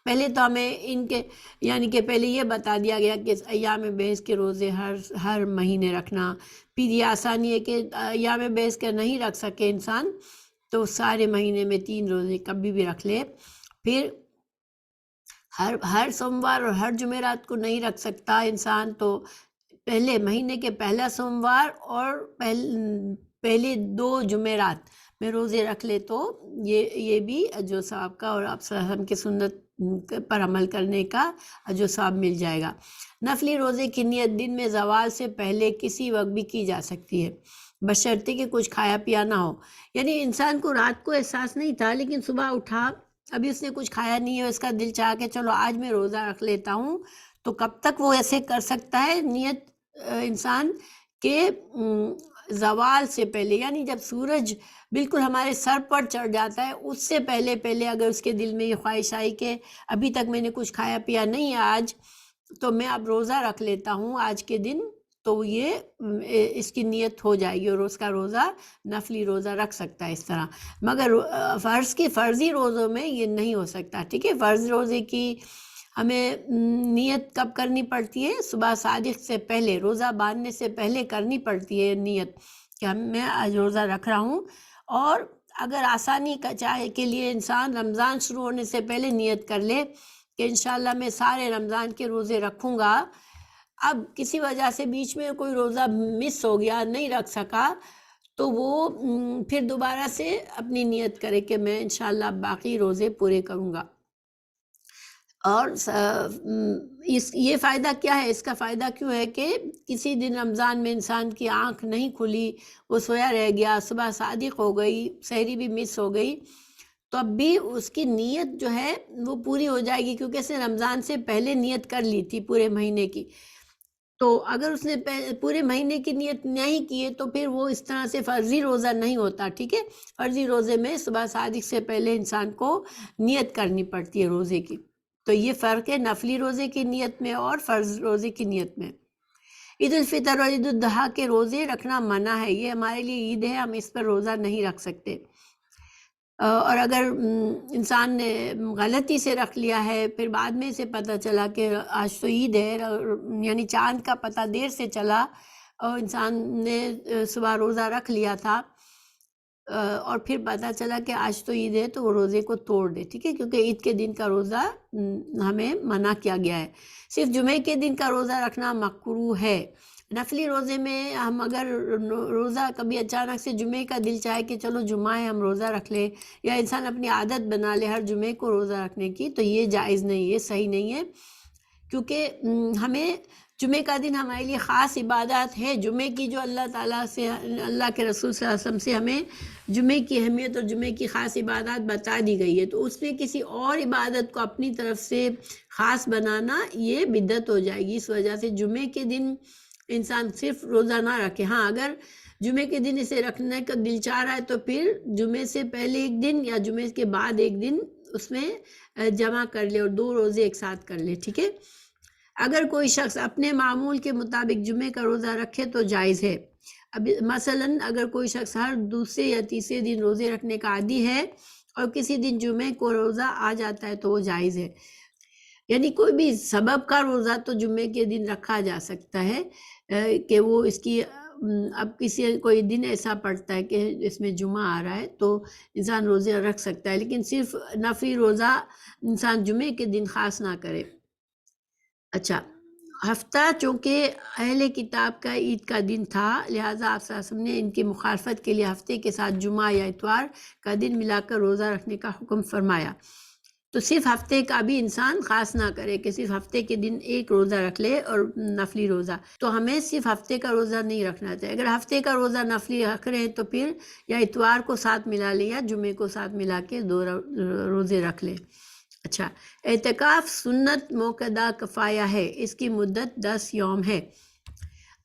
پہلے تو ہمیں ان کے یعنی کہ پہلے یہ بتا دیا گیا کہ ایام بیس کے روزے ہر مہینے رکھنا، پھر یہ آسانی ہے کہ ایام بیس کے نہیں رکھ سکے انسان تو سارے مہینے میں 3 روزے کبھی بھی رکھ لے۔ پھر ہر سوموار اور ہر جمعرات کو نہیں رکھ سکتا انسان تو پہلے مہینے کے پہلا سوموار اور پہلے 2 جمعرات میں روزے رکھ لے تو یہ بھی جو ثواب کا اور آپ صلی اللہ علیہ وسلم کی سنت پر عمل کرنے کا جو ثواب مل جائے گا۔ نفلی روزے کی نیت دن میں زوال سے پہلے کسی وقت بھی کی جا سکتی ہے، بشرطے کہ کچھ کھایا پیا نہ ہو۔ یعنی انسان کو رات کو احساس نہیں تھا لیکن صبح اٹھا، ابھی اس نے کچھ کھایا نہیں ہے، اس کا دل چاہ کہ چلو آج میں روزہ رکھ لیتا ہوں، تو کب تک وہ ایسے کر سکتا ہے؟ نیت انسان کے زوال سے پہلے، یعنی جب سورج بالکل ہمارے سر پر چڑھ جاتا ہے اس سے پہلے اگر اس کے دل میں یہ خواہش آئی کہ ابھی تک میں نے کچھ کھایا پیا نہیں ہے آج، تو میں اب روزہ رکھ لیتا ہوں آج کے دن، تو یہ اس کی نیت ہو جائے گی اور اس کا روزہ نفلی روزہ رکھ سکتا ہے اس طرح۔ مگر فرضی روزوں میں یہ نہیں ہو سکتا، ٹھیک ہے۔ فرض روزے کی ہمیں نیت کب کرنی پڑتی ہے؟ صبح صادق سے پہلے، روزہ باندھنے سے پہلے کرنی پڑتی ہے نیت کہ میں آج روزہ رکھ رہا ہوں۔ اور اگر آسانی کا چاہے کے لیے انسان رمضان شروع ہونے سے پہلے نیت کر لے کہ انشاءاللہ میں سارے رمضان کے روزے رکھوں گا، اب کسی وجہ سے بیچ میں کوئی روزہ مس ہو گیا، نہیں رکھ سکا، تو وہ پھر دوبارہ سے اپنی نیت کرے کہ میں انشاءاللہ باقی روزے پورے کروں گا۔ اور یہ فائدہ کیا ہے، اس کا فائدہ کیوں ہے کہ کسی دن رمضان میں انسان کی آنکھ نہیں کھلی، وہ سویا رہ گیا، صبح صادق ہو گئی، سحری بھی مس ہو گئی، تو اب بھی اس کی نیت جو ہے وہ پوری ہو جائے گی، کیونکہ اس نے رمضان سے پہلے نیت کر لی تھی پورے مہینے کی۔ تو اگر اس نے پورے مہینے کی نیت نہیں کی ہے تو پھر وہ اس طرح سے فرضی روزہ نہیں ہوتا، ٹھیک ہے۔ فرضی روزے میں صبح صادق سے پہلے انسان کو نیت کرنی پڑتی ہے روزے کی، تو یہ فرق ہے نفلی روزے کی نیت میں اور فرض روزے کی نیت میں۔ عید الفطر اور عید الاضحیٰ کے روزے رکھنا منع ہے، یہ ہمارے لیے عید ہے، ہم اس پر روزہ نہیں رکھ سکتے۔ اور اگر انسان نے غلطی سے رکھ لیا ہے، پھر بعد میں سے پتہ چلا کہ آج تو عید ہے، یعنی چاند کا پتہ دیر سے چلا اور انسان نے صبح روزہ رکھ لیا تھا اور پھر پتہ چلا کہ آج تو عید ہے، تو وہ روزے کو توڑ دے، ٹھیک ہے، کیونکہ عید کے دن کا روزہ ہمیں منع کیا گیا ہے۔ صرف جمعے کے دن کا روزہ رکھنا مکروہ ہے۔ نفلی روزے میں ہم اگر روزہ کبھی اچانک سے جمعے کا دل چاہے کہ چلو جمعہ ہے ہم روزہ رکھ لیں، یا انسان اپنی عادت بنا لے ہر جمعے کو روزہ رکھنے کی، تو یہ جائز نہیں، یہ صحیح نہیں ہے، کیونکہ ہمیں جمعے کا دن ہمارے لیے خاص عبادات ہے۔ جمعے کی جو اللہ تعالیٰ سے، اللہ کے رسول صلی اللہ علیہ وسلم سے ہمیں جمعے کی اہمیت اور جمعے کی خاص عبادات بتا دی گئی ہے، تو اس میں کسی اور عبادت کو اپنی طرف سے خاص بنانا یہ بدعت ہو جائے گی۔ اس وجہ سے جمعے کے دن انسان صرف روزہ نہ رکھے۔ ہاں، اگر جمعے کے دن اسے رکھنے کا دل چاہ رہا ہے تو پھر جمعے سے پہلے ایک دن یا جمعے کے بعد ایک دن اس میں جمع کر لے اور 2 روزے ایک ساتھ کر لے، ٹھیک ہے۔ اگر کوئی شخص اپنے معمول کے مطابق جمعے کا روزہ رکھے تو جائز ہے۔ اب مثلاً اگر کوئی شخص ہر دوسرے یا تیسرے دن روزے رکھنے کا عادی ہے اور کسی دن جمعے کو روزہ آ جاتا ہے تو وہ جائز ہے، یعنی کوئی بھی سبب کا روزہ تو جمعے کے دن رکھا جا سکتا ہے کہ وہ اس کی اب کوئی دن ایسا پڑتا ہے کہ اس میں جمعہ آ رہا ہے تو انسان روزے رکھ سکتا ہے، لیکن صرف نفلی روزہ انسان جمعے کے دن خاص نہ کرے۔ اچھا، ہفتہ چونکہ اہل کتاب کا عید کا دن تھا، لہٰذا آپ صلی اللہ علیہ وسلم نے ان کی مخالفت کے لیے ہفتے کے ساتھ جمعہ یا اتوار کا دن ملا کر روزہ رکھنے کا حکم فرمایا۔ تو صرف ہفتے کا بھی انسان خاص نہ کرے کہ صرف ہفتے کے دن ایک روزہ رکھ لے اور نفلی روزہ، تو ہمیں صرف ہفتے کا روزہ نہیں رکھنا چاہیے۔ اگر ہفتے کا روزہ نفلی رکھ رہے ہیں تو پھر یا اتوار کو ساتھ ملا لے یا جمعے کو ساتھ ملا کے 2 روزے رکھ لے۔ اچھا، اعتکاف سنت موقدہ کفایہ ہے، اس کی مدت 10 یوم ہے۔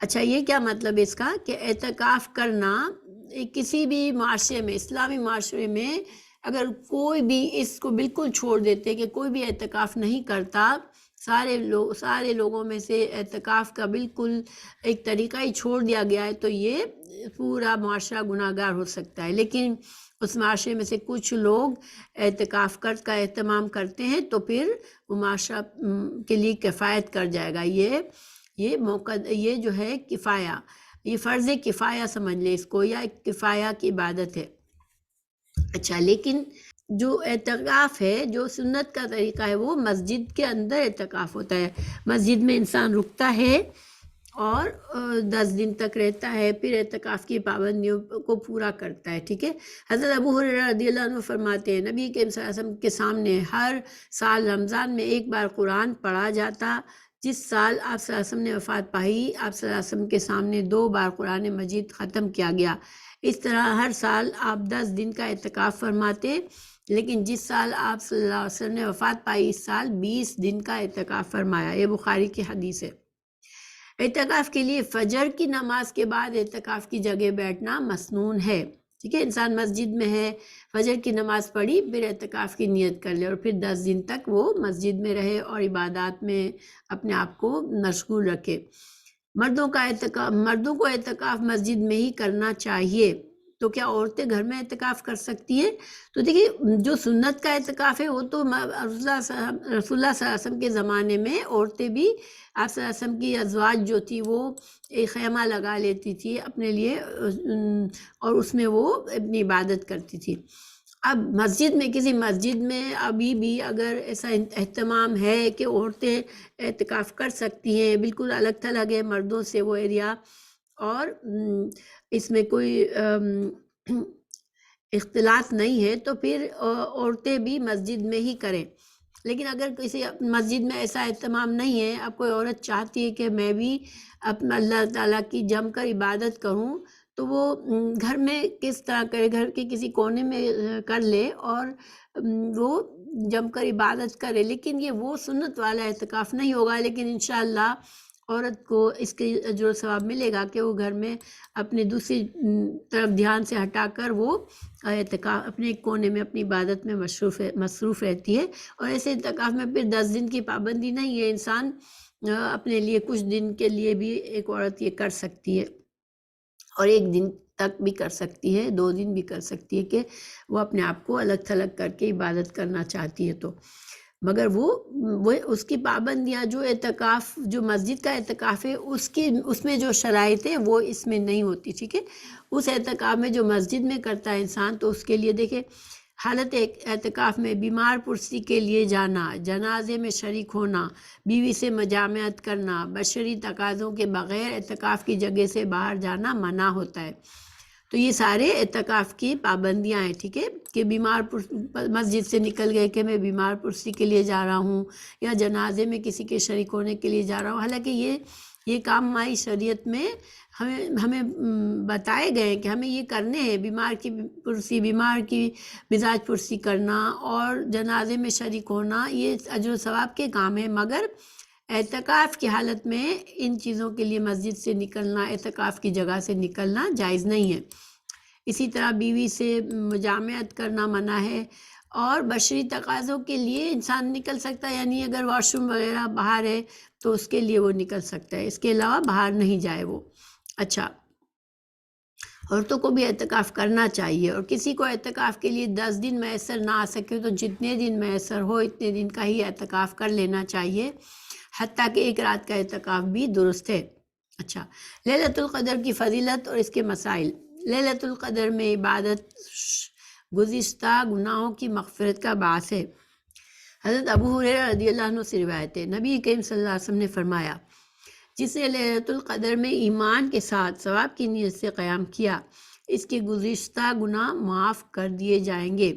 اچھا، یہ کیا مطلب اس کا کہ اعتکاف کرنا کسی بھی معاشرے میں، اسلامی معاشرے میں اگر کوئی بھی اس کو بالکل چھوڑ دیتے کہ کوئی بھی اعتکاف نہیں کرتا، سارے لوگوں میں سے اعتکاف کا بالکل ایک طریقہ ہی چھوڑ دیا گیا ہے، تو یہ پورا معاشرہ گناہ گار ہو سکتا ہے۔ لیکن اس معاشرے میں سے کچھ لوگ اعتکاف کا اہتمام کرتے ہیں تو پھر وہ معاشرہ کے لیے کفایت کر جائے گا۔ یہ جو ہے کفایہ، یہ فرض کفایہ سمجھ لے اس کو، یا ایک کفایہ کی عبادت ہے۔ اچھا، لیکن جو اعتکاف ہے، جو سنت کا طریقہ ہے، وہ مسجد کے اندر اعتکاف ہوتا ہے۔ مسجد میں انسان رکتا ہے اور 10 دن تک رہتا ہے، پھر اعتکاف کی پابندیوں کو پورا کرتا ہے، ٹھیک ہے۔ حضرت ابو ہریرہ رضی اللہ عنہ فرماتے ہیں نبی کریم صلی اللہ علیہ وسلم کے سامنے ہر سال رمضان میں ایک بار قرآن پڑھا جاتا۔ جس سال آپ صلی اللہ علیہ وسلم نے وفات پائی، آپ صلی اللہ علیہ وسلم کے سامنے 2 بار قرآن مجید ختم کیا گیا۔ اس طرح ہر سال آپ 10 دن کا اعتکاف فرماتے، لیکن جس سال آپ صلی اللہ علیہ وسلم نے وفات پائی اس سال 20 دن کا اعتکاف فرمایا۔ یہ بخاری کی حدیث ہے۔ اعتکاف کے لیے فجر کی نماز کے بعد اعتکاف کی جگہ بیٹھنا مسنون ہے، ٹھیک ہے۔ انسان مسجد میں ہے، فجر کی نماز پڑھی، پھر اعتکاف کی نیت کر لے اور پھر 10 دن تک وہ مسجد میں رہے اور عبادات میں اپنے آپ کو مشغول رکھے۔ مردوں کو اعتکاف مسجد میں ہی کرنا چاہیے، تو کیا عورتیں گھر میں اعتکاف کر سکتی ہیں؟ تو دیکھیے، جو سنت کا اعتکاف ہے وہ تو رسول اللہ صلی اللہ علیہ وسلم کے زمانے میں عورتیں بھی، آپ صلی اللہ علیہ وسلم کی ازواج جو تھی وہ ایک خیمہ لگا لیتی تھی اپنے لیے اور اس میں وہ اپنی عبادت کرتی تھی۔ اب کسی مسجد میں ابھی بھی اگر ایسا اہتمام ہے کہ عورتیں اعتکاف کر سکتی ہیں، بالکل الگ تھلگ ہے مردوں سے وہ ایریا، اور اس میں کوئی اختلاط نہیں ہے، تو پھر عورتیں بھی مسجد میں ہی کریں۔ لیکن اگر کسی مسجد میں ایسا اہتمام نہیں ہے، اب کوئی عورت چاہتی ہے کہ میں بھی اپنا اللہ تعالیٰ کی جم کر عبادت کروں، تو وہ گھر میں کس طرح کرے، گھر کے کسی کونے میں کر لے اور وہ جم کر عبادت کرے، لیکن یہ وہ سنت والا اعتکاف نہیں ہوگا، لیکن انشاءاللہ عورت کو اس کے اجر و ثواب ملے گا کہ وہ گھر میں اپنے دوسری طرف دھیان سے ہٹا کر وہ اعتکاف اپنے ایک کونے میں اپنی عبادت میں مصروف رہتی ہے۔ اور ایسے اعتکاف میں پھر 10 دن کی پابندی نہیں ہے، انسان اپنے لیے کچھ دن کے لیے بھی ایک عورت یہ کر سکتی ہے، اور 1 دن تک بھی کر سکتی ہے، 2 دن بھی کر سکتی ہے کہ وہ اپنے آپ کو الگ تھلگ کر کے عبادت کرنا چاہتی ہے تو، مگر وہ اس کی پابندیاں جو اعتکاف جو مسجد کا اعتکاف ہے اس میں جو شرائط ہے وہ اس میں نہیں ہوتی، ٹھیک ہے۔ اس اعتکاف میں جو مسجد میں کرتا ہے انسان، تو اس کے لیے دیکھیں حالت اعتکاف میں بیمار پرسی کے لیے جانا، جنازے میں شریک ہونا، بیوی سے مجامعت کرنا، بشری تقاضوں کے بغیر اعتکاف کی جگہ سے باہر جانا منع ہوتا ہے۔ تو یہ سارے اعتکاف کی پابندیاں ہیں، ٹھیک ہے، کہ مسجد سے نکل گئے کہ میں بیمار پرسی کے لیے جا رہا ہوں، یا جنازے میں کسی کے شریک ہونے کے لیے جا رہا ہوں، حالانکہ یہ کام ہماری شریعت میں ہمیں بتائے گئے کہ ہمیں یہ کرنے ہیں، بیمار کی مزاج پرسی کرنا اور جنازے میں شریک ہونا، یہ اجر و ثواب کے کام ہیں، مگر اعتکاف کی حالت میں ان چیزوں کے لیے مسجد سے نکلنا، اعتکاف کی جگہ سے نکلنا جائز نہیں ہے۔ اسی طرح بیوی سے مجامعت کرنا منع ہے، اور بشری تقاضوں کے لیے انسان نکل سکتا ہے، یعنی اگر واش روم وغیرہ باہر ہے تو اس کے لیے وہ نکل سکتا ہے، اس کے علاوہ باہر نہیں جائے وہ۔ اچھا، عورتوں کو بھی اعتکاف کرنا چاہیے، اور کسی کو اعتکاف کے لیے 10 دن میسر نہ آ سکے تو جتنے دن میسر ہو اتنے دن کا ہی اعتکاف کر لینا چاہیے، حتیٰ کہ 1 رات کا اعتکاف بھی درست ہے۔ اچھا، لیلۃ القدر کی فضیلت اور اس کے مسائل۔ لیلۃ القدر میں عبادت گزشتہ گناہوں کی مغفرت کا باعث ہے۔ حضرت ابو ہریرہ رضی اللہ عنہ سے روایت ہے، نبی کریم صلی اللہ علیہ وسلم نے فرمایا، جس نے لیلۃ القدر میں ایمان کے ساتھ ثواب کی نیت سے قیام کیا، اس کے گزشتہ گناہ معاف کر دیے جائیں گے،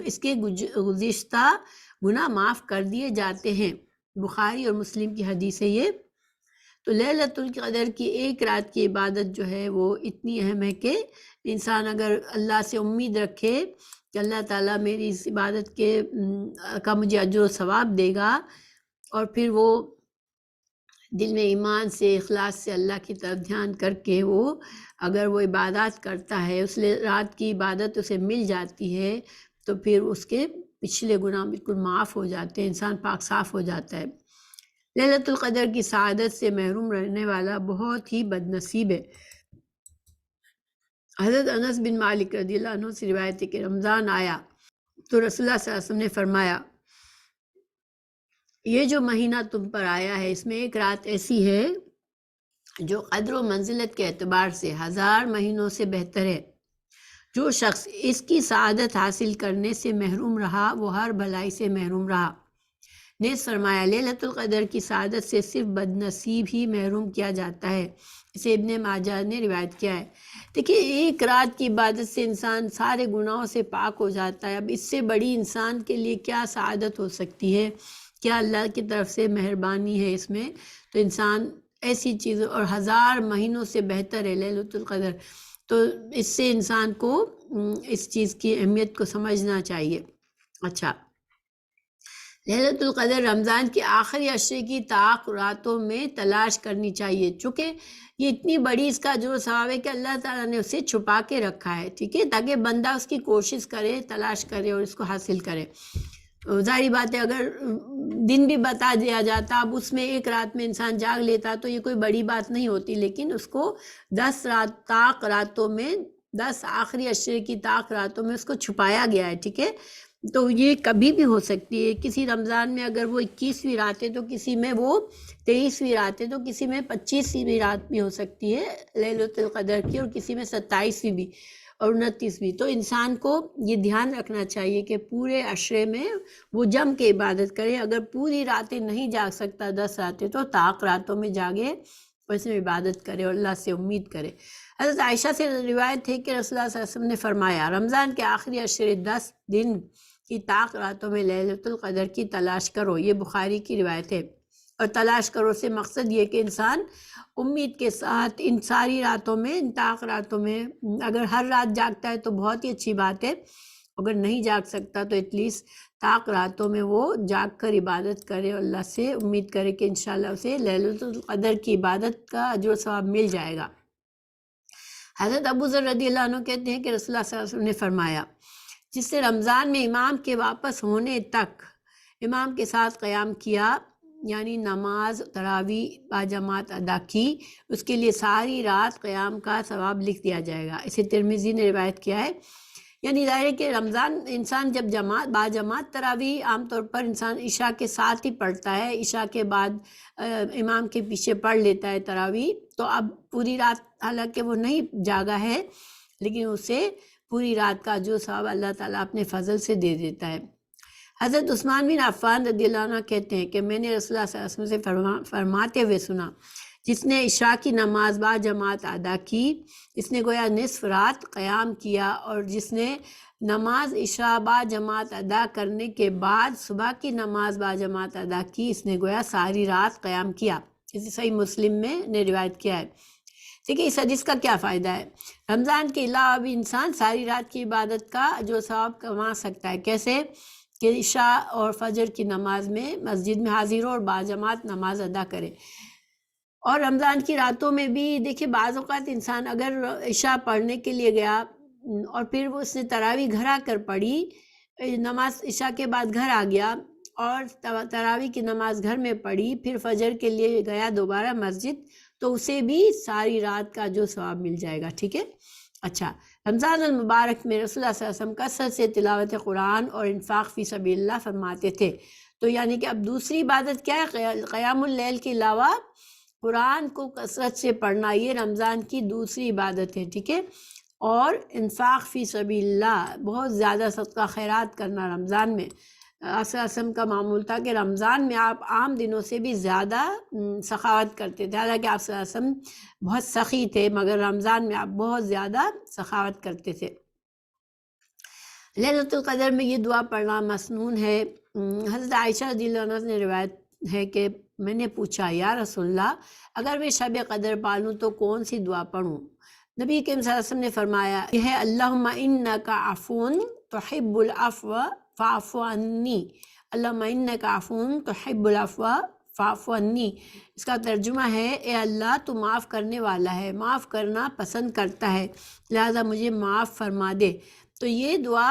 اس کے گزشتہ گناہ معاف کر دیے جاتے ہیں۔ بخاری اور مسلم کی حدیث ہے یہ۔ تو لیلۃ القدر کی 1 رات کی عبادت جو ہے وہ اتنی اہم ہے کہ انسان اگر اللہ سے امید رکھے کہ اللہ تعالیٰ میری اس عبادت کا مجھے اجر و ثواب دے گا، اور پھر وہ دل میں ایمان سے اخلاص سے اللہ کی طرف دھیان کر کے وہ اگر وہ عبادات کرتا ہے، اس رات کی عبادت اسے مل جاتی ہے، تو پھر اس کے پچھلے گناہ بالکل معاف ہو جاتے ہیں، انسان پاک صاف ہو جاتا ہے۔ لیلۃ القدر کی سعادت سے محروم رہنے والا بہت ہی بد نصیب ہے۔ حضرت انس بن مالک رضی اللہ عنہ سے روایت ہے کہ رمضان آیا تو رسول اللہ صلی اللہ علیہ وسلم نے فرمایا، یہ جو مہینہ تم پر آیا ہے اس میں 1 رات ایسی ہے جو قدر و منزلت کے اعتبار سے 1000 مہینوں سے بہتر ہے۔ جو شخص اس کی سعادت حاصل کرنے سے محروم رہا وہ ہر بھلائی سے محروم رہا۔ نیز فرمایا، لیلۃ القدر کی سعادت سے صرف بد نصیب ہی محروم کیا جاتا ہے، اسے ابن ماجہ نے روایت کیا ہے۔ دیکھیے 1 رات کی عبادت سے انسان سارے گناہوں سے پاک ہو جاتا ہے، اب اس سے بڑی انسان کے لیے کیا سعادت ہو سکتی ہے، کیا اللہ کی طرف سے مہربانی ہے اس میں۔ تو انسان ایسی چیزوں، اور 1000 مہینوں سے بہتر ہے لیلۃ القدر، تو اس سے انسان کو اس چیز کی اہمیت کو سمجھنا چاہیے۔ اچھا، لیلۃ القدر رمضان کے آخری عشرے کی طاق راتوں میں تلاش کرنی چاہیے، چونکہ یہ اتنی بڑی اس کا جو ثواب ہے کہ اللہ تعالیٰ نے اسے چھپا کے رکھا ہے، ٹھیک ہے، تاکہ بندہ اس کی کوشش کرے، تلاش کرے اور اس کو حاصل کرے۔ ظاہری بات ہے اگر دن بھی بتا دیا جاتا، اب اس میں 1 رات میں انسان جاگ لیتا تو یہ کوئی بڑی بات نہیں ہوتی، لیکن اس کو 10 راتوں میں 10 آخری عشرے کی طاق راتوں میں اس کو چھپایا گیا ہے، ٹھیک ہے۔ تو یہ کبھی بھی ہو سکتی ہے، کسی رمضان میں اگر وہ 21ویں رات ہے تو کسی میں وہ 23ویں رات ہے، تو کسی میں 25ویں رات بھی ہو سکتی ہے لیلۃ القدر کی، اور کسی میں 27ویں بھی اور 29ویں۔ تو انسان کو یہ دھیان رکھنا چاہیے کہ پورے عشرے میں وہ جم کے عبادت کرے، اگر پوری راتیں نہیں جاگ سکتا 10 راتیں تو طاق راتوں میں جاگے اور اس میں عبادت کرے اور اللہ سے امید کرے۔ حضرت عائشہ سے روایت ہے کہ رسول اللہ صلی اللہ علیہ وسلم نے فرمایا، رمضان کے آخری عشرے 10 دن کی طاق راتوں میں لیلۃ القدر کی تلاش کرو، یہ بخاری کی روایت ہے۔ اور تلاش کرو سے مقصد یہ کہ انسان امید کے ساتھ ان ساری راتوں میں، ان طاق راتوں میں، اگر ہر رات جاگتا ہے تو بہت ہی اچھی بات ہے، اگر نہیں جاگ سکتا تو ایٹ لیسٹ طاق راتوں میں وہ جاگ کر عبادت کرے اور اللہ سے امید کرے کہ انشاءاللہ اسے لیلۃ القدر کی عبادت کا اجر و ثواب مل جائے گا۔ حضرت ابو ذر رضی اللہ عنہ کہتے ہیں کہ رسول اللہ صلی اللہ علیہ وسلم نے فرمایا، جس نے رمضان میں امام کے واپس ہونے تک امام کے ساتھ قیام کیا، یعنی نماز تراویح باجماعت ادا کی، اس کے لیے ساری رات قیام کا ثواب لکھ دیا جائے گا۔ اسے ترمذی نے روایت کیا ہے۔ یعنی ظاہر ہے کہ رمضان انسان جب باجماعت تراویح عام طور پر انسان عشاء کے ساتھ ہی پڑھتا ہے، عشاء کے بعد امام کے پیچھے پڑھ لیتا ہے تراویح، تو اب پوری رات حالانکہ وہ نہیں جاگا ہے لیکن اسے پوری رات کا جو ثواب اللہ تعالیٰ اپنے فضل سے دے دیتا ہے۔ حضرت عثمان بن عفان رضی اللہ عنہ کہتے ہیں کہ میں نے رسول اللہ صلی اللہ علیہ وسلم سے فرماتے ہوئے سنا، جس نے عشاء کی نماز با جماعت ادا کی، اس نے گویا نصف رات قیام کیا، اور جس نے نماز عشاء با جماعت ادا کرنے کے بعد صبح کی نماز با جماعت ادا کی، اس نے گویا ساری رات قیام کیا۔ اسے صحیح مسلم میں نے روایت کیا ہے۔ دیکھیے اس حدیث کا کیا فائدہ ہے؟ رمضان کے علاوہ بھی انسان ساری رات کی عبادت کا جو ثواب کما سکتا ہے۔ کیسے؟ کہ عشاء اور فجر کی نماز میں مسجد میں حاضر ہو اور باجماعت نماز ادا کرے۔ اور رمضان کی راتوں میں بھی دیکھیے بعض اوقات انسان اگر عشاء پڑھنے کے لیے گیا اور پھر وہ اس نے تراویح گھر آ کر پڑھی، نماز عشاء کے بعد گھر آ گیا اور تراویح کی نماز گھر میں پڑھی، پھر فجر کے لیے گیا دوبارہ مسجد، تو اسے بھی ساری رات کا جو ثواب مل جائے گا۔ ٹھیک ہے؟ اچھا، رمضان المبارک میں رسول اللہ صلی اللہ علیہ وسلم کثرت سے تلاوت قرآن اور انفاق فی سبیل اللہ فرماتے تھے۔ تو یعنی کہ اب دوسری عبادت کیا ہے؟ قیام اللیل کے علاوہ قرآن کو کثرت سے پڑھنا، یہ رمضان کی دوسری عبادت ہے۔ ٹھیک ہے؟ اور انفاق فی سبیل اللہ، بہت زیادہ صدقہ خیرات کرنا رمضان میں۔ آپ صلی اللہ علیہ وسلم کا معمول تھا کہ رمضان میں آپ عام دنوں سے بھی زیادہ سخاوت کرتے تھے، حالانکہ آپ صلی اللہ علیہ وسلم بہت سخی تھے، مگر رمضان میں آپ بہت زیادہ سخاوت کرتے تھے۔ لیلۃ القدر میں یہ دعا پڑھنا مسنون ہے۔ حضرت عائشہ رضی اللہ عنہ نے روایت ہے کہ میں نے پوچھا، یا رسول اللہ، اگر میں شب قدر پالوں تو کون سی دعا پڑھوں؟ نبی کریم صلی اللہ علیہ وسلم نے فرمایا، یہ ہے اللہم انک عفو تحب العفو فاعف عنی، اللہم انک عفو تحب العفو فاعف عنی۔ اس کا ترجمہ ہے، اے اللہ تو معاف کرنے والا ہے، معاف کرنا پسند کرتا ہے، لہذا مجھے معاف فرما دے۔ تو یہ دعا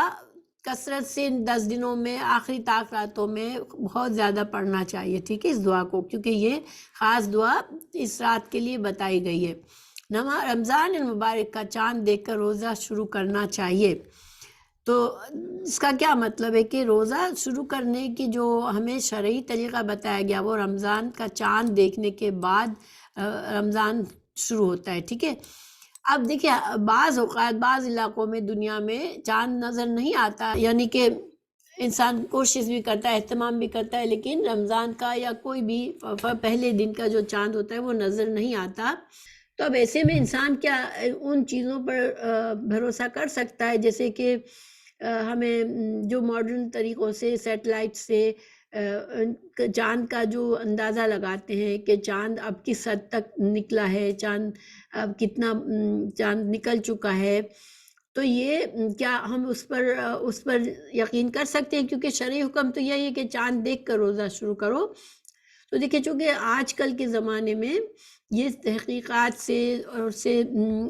کثرت سے 10 دنوں میں آخری طاق راتوں میں بہت زیادہ پڑھنا چاہیے۔ ٹھیک ہے؟ اس دعا کو، کیونکہ یہ خاص دعا اس رات کے لیے بتائی گئی ہے۔ رمضان المبارک کا چاند دیکھ کر روزہ شروع کرنا چاہیے۔ تو اس کا کیا مطلب ہے کہ روزہ شروع کرنے کی جو ہمیں شرعی طریقہ بتایا گیا وہ رمضان کا چاند دیکھنے کے بعد رمضان شروع ہوتا ہے۔ ٹھیک ہے؟ اب دیکھیں بعض اوقات بعض علاقوں میں دنیا میں چاند نظر نہیں آتا، یعنی کہ انسان کوشش بھی کرتا ہے، اہتمام بھی کرتا ہے، لیکن رمضان کا یا کوئی بھی پہلے دن کا جو چاند ہوتا ہے وہ نظر نہیں آتا۔ تو اب ایسے میں انسان کیا ان چیزوں پر بھروسہ کر سکتا ہے، جیسے کہ ہمیں جو ماڈرن طریقوں سے سیٹلائٹ سے چاند کا جو اندازہ لگاتے ہیں کہ چاند اب کس حد تک نکلا ہے، چاند اب کتنا چاند نکل چکا ہے، تو یہ کیا ہم اس پر یقین کر سکتے ہیں؟ کیونکہ شرعی حکم تو یہی ہے کہ چاند دیکھ کر روزہ شروع کرو۔ تو دیکھیں چونکہ آج کل کے زمانے میں یہ تحقیقات سے اور سے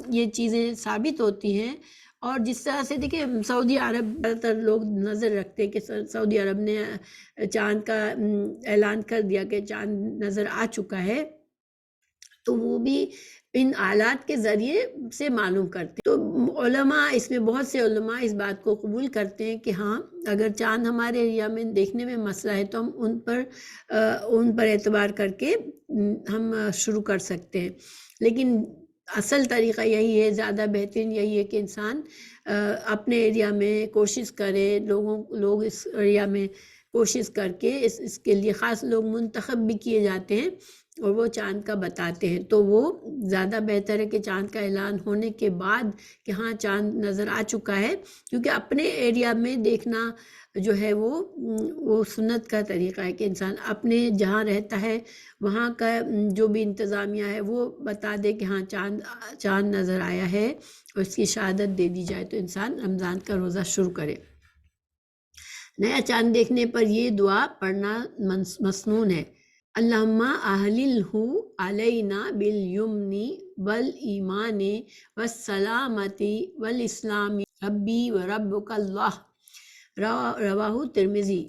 یہ چیزیں ثابت ہوتی ہیں، اور جس طرح سے دیکھیں سعودی عرب زیادہ تر لوگ نظر رکھتے ہیں کہ سعودی عرب نے چاند کا اعلان کر دیا کہ چاند نظر آ چکا ہے، تو وہ بھی ان آلات کے ذریعے سے معلوم کرتے ہیں۔ تو علماء اس میں بہت سے علماء اس بات کو قبول کرتے ہیں کہ ہاں اگر چاند ہمارے ایریا میں دیکھنے میں مسئلہ ہے تو ہم ان پر اعتبار کر کے ہم شروع کر سکتے ہیں، لیکن اصل طریقہ یہی ہے، زیادہ بہترین یہی ہے کہ انسان اپنے ایریا میں کوشش کرے، لوگ اس ایریا میں کوشش کر کے اس کے لیے خاص لوگ منتخب بھی کیے جاتے ہیں اور وہ چاند کا بتاتے ہیں، تو وہ زیادہ بہتر ہے کہ چاند کا اعلان ہونے کے بعد کہ ہاں چاند نظر آ چکا ہے، کیونکہ اپنے ایریا میں دیکھنا جو ہے وہ سنت کا طریقہ ہے کہ انسان اپنے جہاں رہتا ہے وہاں کا جو بھی انتظامیہ ہے وہ بتا دے کہ ہاں چاند نظر آیا ہے اور اس کی شہادت دے دی جائے، تو انسان رمضان کا روزہ شروع کرے۔ نیا چاند دیکھنے پر یہ دعا پڑھنا مسنون ہے: اللہم احللہ علینا بالیمن والایمان والسلامتی والاسلام ربی و ربک اللہ، رواہ ترمذی۔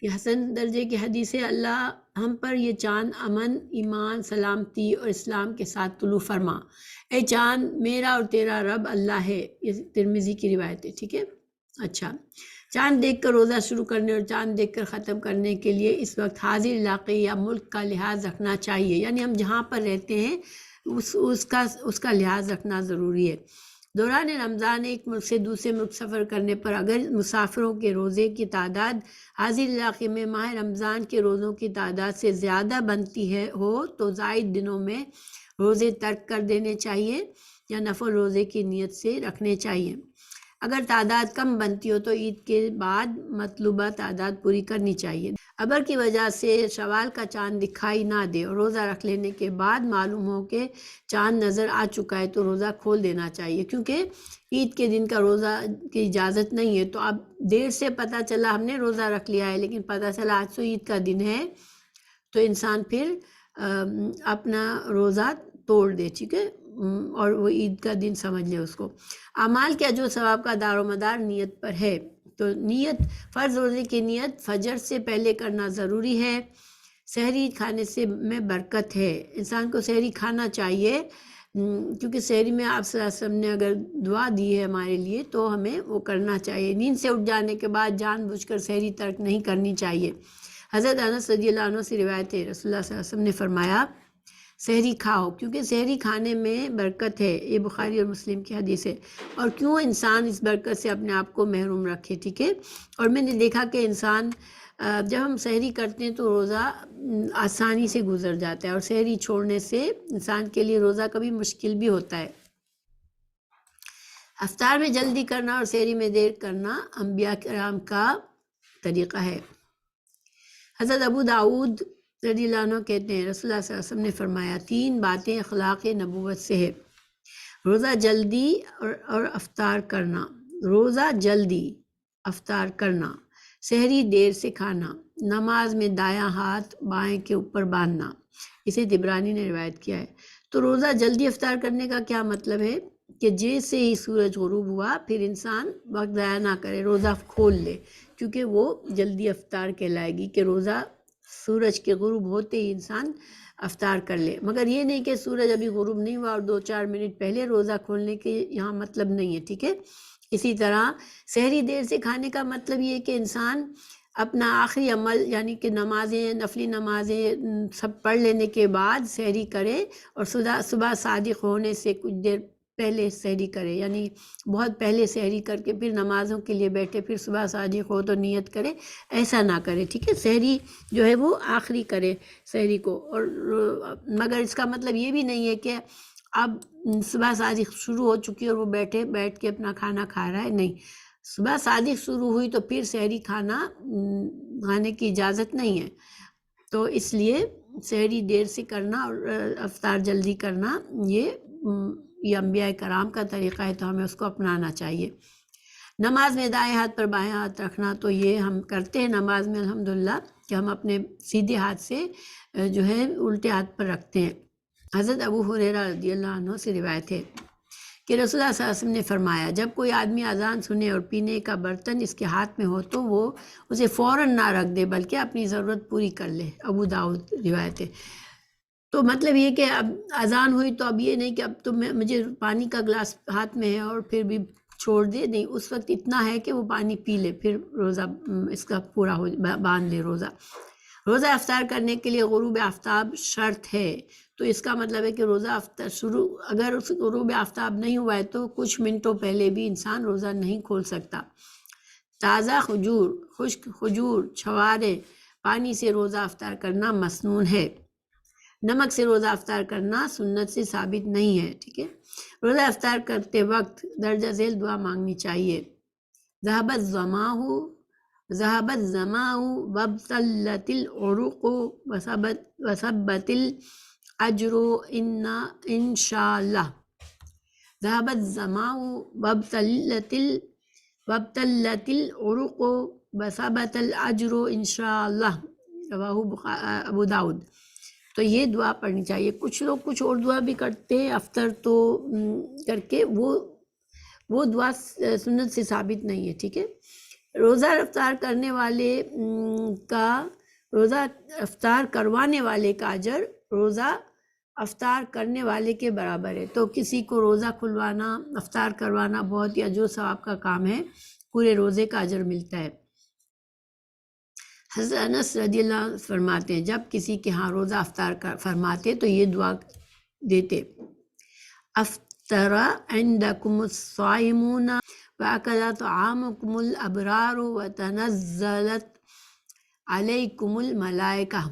یہ حسن درجے کی حدیث ہے: اللہ ہم پر یہ چاند امن، ایمان، سلامتی اور اسلام کے ساتھ طلوع فرما۔ اے چاند میرا اور تیرا رب اللہ ہے۔ یہ ترمذی کی روایت ہے، ٹھیک ہے۔ اچھا، چاند دیکھ کر روزہ شروع کرنے اور چاند دیکھ کر ختم کرنے کے لیے اس وقت حاضر علاقے یا ملک کا لحاظ رکھنا چاہیے، یعنی ہم جہاں پر رہتے ہیں اس کا لحاظ رکھنا ضروری ہے۔ دوران رمضان ایک ملک سے دوسرے ملک سفر کرنے پر اگر مسافروں کے روزے کی تعداد حاضر علاقے میں ماہ رمضان کے روزوں کی تعداد سے زیادہ بنتی ہو تو زائد دنوں میں روزے ترک کر دینے چاہیے یا نفل روزے کی نیت سے رکھنے چاہیے۔ اگر تعداد کم بنتی ہو تو عید کے بعد مطلوبہ تعداد پوری کرنی چاہیے۔ ابر کی وجہ سے شوال کا چاند دکھائی نہ دے اور روزہ رکھ لینے کے بعد معلوم ہو کہ چاند نظر آ چکا ہے تو روزہ کھول دینا چاہیے، کیونکہ عید کے دن کا روزہ کی اجازت نہیں ہے۔ تو اب دیر سے پتہ چلا ہم نے روزہ رکھ لیا ہے، لیکن پتہ چلا آج تو عید کا دن ہے، تو انسان پھر اپنا روزہ توڑ دے، ٹھیک ہے، اور وہ عید کا دن سمجھ لے اس کو۔ اعمال کے اجر و ثواب کا دار و مدار نیت پر ہے، تو نیت، فرض روزے کی نیت فجر سے پہلے کرنا ضروری ہے۔ سحری کھانے سے میں برکت ہے، انسان کو سحری کھانا چاہیے، کیونکہ سحری میں آپ صلی اللہ علیہ وسلم نے اگر دعا دی ہے ہمارے لیے تو ہمیں وہ کرنا چاہیے۔ نیند سے اٹھ جانے کے بعد جان بوجھ کر سحری ترک نہیں کرنی چاہیے۔ حضرت انس رضی اللہ عنہ سے روایت ہے، رسول اللہ صلی اللہ علیہ وسلم نے فرمایا سحری کھاؤ کیونکہ سحری کھانے میں برکت ہے۔ یہ بخاری اور مسلم کی حدیث ہے۔ اور کیوں انسان اس برکت سے اپنے آپ کو محروم رکھے، ٹھیک ہے۔ اور میں نے دیکھا کہ انسان جب ہم سحری کرتے ہیں تو روزہ آسانی سے گزر جاتا ہے، اور سحری چھوڑنے سے انسان کے لیے روزہ کبھی مشکل بھی ہوتا ہے۔ افطار میں جلدی کرنا اور سحری میں دیر کرنا انبیاء کرام کا طریقہ ہے۔ حضرت ابو داؤد رضی اللہ عنہ کہتے ہیں رسول اللہ صلی اللہ علیہ وسلم نے فرمایا 3 باتیں اخلاق نبوت سے ہے: روزہ جلدی اور افطار کرنا، روزہ جلدی افطار کرنا، سحری دیر سے کھانا، نماز میں دایاں ہاتھ بائیں کے اوپر باندھنا۔ اسے طبرانی نے روایت کیا ہے۔ تو روزہ جلدی افطار کرنے کا کیا مطلب ہے کہ جیسے ہی سورج غروب ہوا پھر انسان وقت ضائع نہ کرے، روزہ کھول لے، کیونکہ وہ جلدی افطار کہلائے گی کہ روزہ سورج کے غروب ہوتے ہی انسان افطار کر لے۔ مگر یہ نہیں کہ سورج ابھی غروب نہیں ہوا اور 2-4 منٹ پہلے روزہ کھولنے کے یہاں مطلب نہیں ہے، ٹھیک ہے۔ اسی طرح سحری دیر سے کھانے کا مطلب یہ ہے کہ انسان اپنا آخری عمل یعنی کہ نمازیں، نفلی نمازیں سب پڑھ لینے کے بعد سحری کرے، اور صبح صادق ہونے سے کچھ دیر پہلے سحری کرے، یعنی بہت پہلے سحری کر کے پھر نمازوں کے لیے بیٹھے، پھر صبح صادق ہو تو نیت کرے، ایسا نہ کرے، ٹھیک ہے۔ سحری جو ہے وہ آخری کرے سحری کو، اور مگر اس کا مطلب یہ بھی نہیں ہے کہ اب صبح صادق شروع ہو چکی اور وہ بیٹھ کے اپنا کھانا کھا رہا ہے، نہیں۔ صبح صادق شروع ہوئی تو پھر سحری کھانے کی اجازت نہیں ہے، تو اس لیے سحری دیر سے کرنا اور افطار جلدی کرنا یہ انبیاء کرام کا طریقہ ہے، تو ہمیں اس کو اپنانا چاہیے۔ نماز میں دائیں ہاتھ پر بائیں ہاتھ رکھنا، تو یہ ہم کرتے ہیں نماز میں الحمدللہ کہ ہم اپنے سیدھے ہاتھ سے جو ہے الٹے ہاتھ پر رکھتے ہیں۔ حضرت ابو ہریرہ رضی اللہ عنہ سے روایت ہے کہ رسول اللہ صلی اللہ علیہ وسلم نے فرمایا جب کوئی آدمی اذان سنے اور پینے کا برتن اس کے ہاتھ میں ہو تو وہ اسے فوراً نہ رکھ دے بلکہ اپنی ضرورت پوری کر لے۔ ابو داؤد روایت ہے۔ تو مطلب یہ کہ اب اذان ہوئی تو اب یہ نہیں کہ اب تو مجھے پانی کا گلاس ہاتھ میں ہے اور پھر بھی چھوڑ دے، نہیں، اس وقت اتنا ہے کہ وہ پانی پی لے، پھر روزہ اس کا پورا باندھ لے روزہ۔ روزہ افطار کرنے کے لیے غروب آفتاب شرط ہے، تو اس کا مطلب ہے کہ روزہ افطار شروع اگر اس غروب آفتاب نہیں ہوا ہے تو کچھ منٹوں پہلے بھی انسان روزہ نہیں کھول سکتا۔ تازہ کھجور، خشک کھجور، چھوارے پانی سے روزہ افطار کرنا مسنون ہے۔ نمک سے روزہ افطار کرنا سنت سے ثابت نہیں ہے، ٹھیک ہے۔ روزہ افطار کرتے وقت درجہ ذیل دعا مانگنی چاہیے۔ ذهب الظماء وابتلت العروق وثبت الاجر ان شاء اللہ۔ ذهب الظماء وابتلت العروق وثبت الاجر ان شاء اللہ، رواہ ابو داؤد۔ تو یہ دعا پڑھنی چاہیے۔ کچھ لوگ کچھ اور دعا بھی کرتے ہیں افطر تو کر کے، وہ دعا سنت سے ثابت نہیں ہے، ٹھیک ہے۔ روزہ افطار کرنے والے کا روزہ افطار کروانے والے کا اجر روزہ افطار کرنے والے کے برابر ہے۔ تو کسی کو روزہ کھلوانا، افطار کروانا بہت ہی اجر و ثواب کا کام ہے، پورے روزے کا اجر ملتا ہے۔ حضرت انس رضی اللہ عنہ فرماتے ہیں جب کسی کے ہاں روزہ افطار فرماتے تو یہ دعا دیتے: افطر عندکم الصائمون وأکل طعامکم الابرار وتنزلت علیکم الملائکہ۔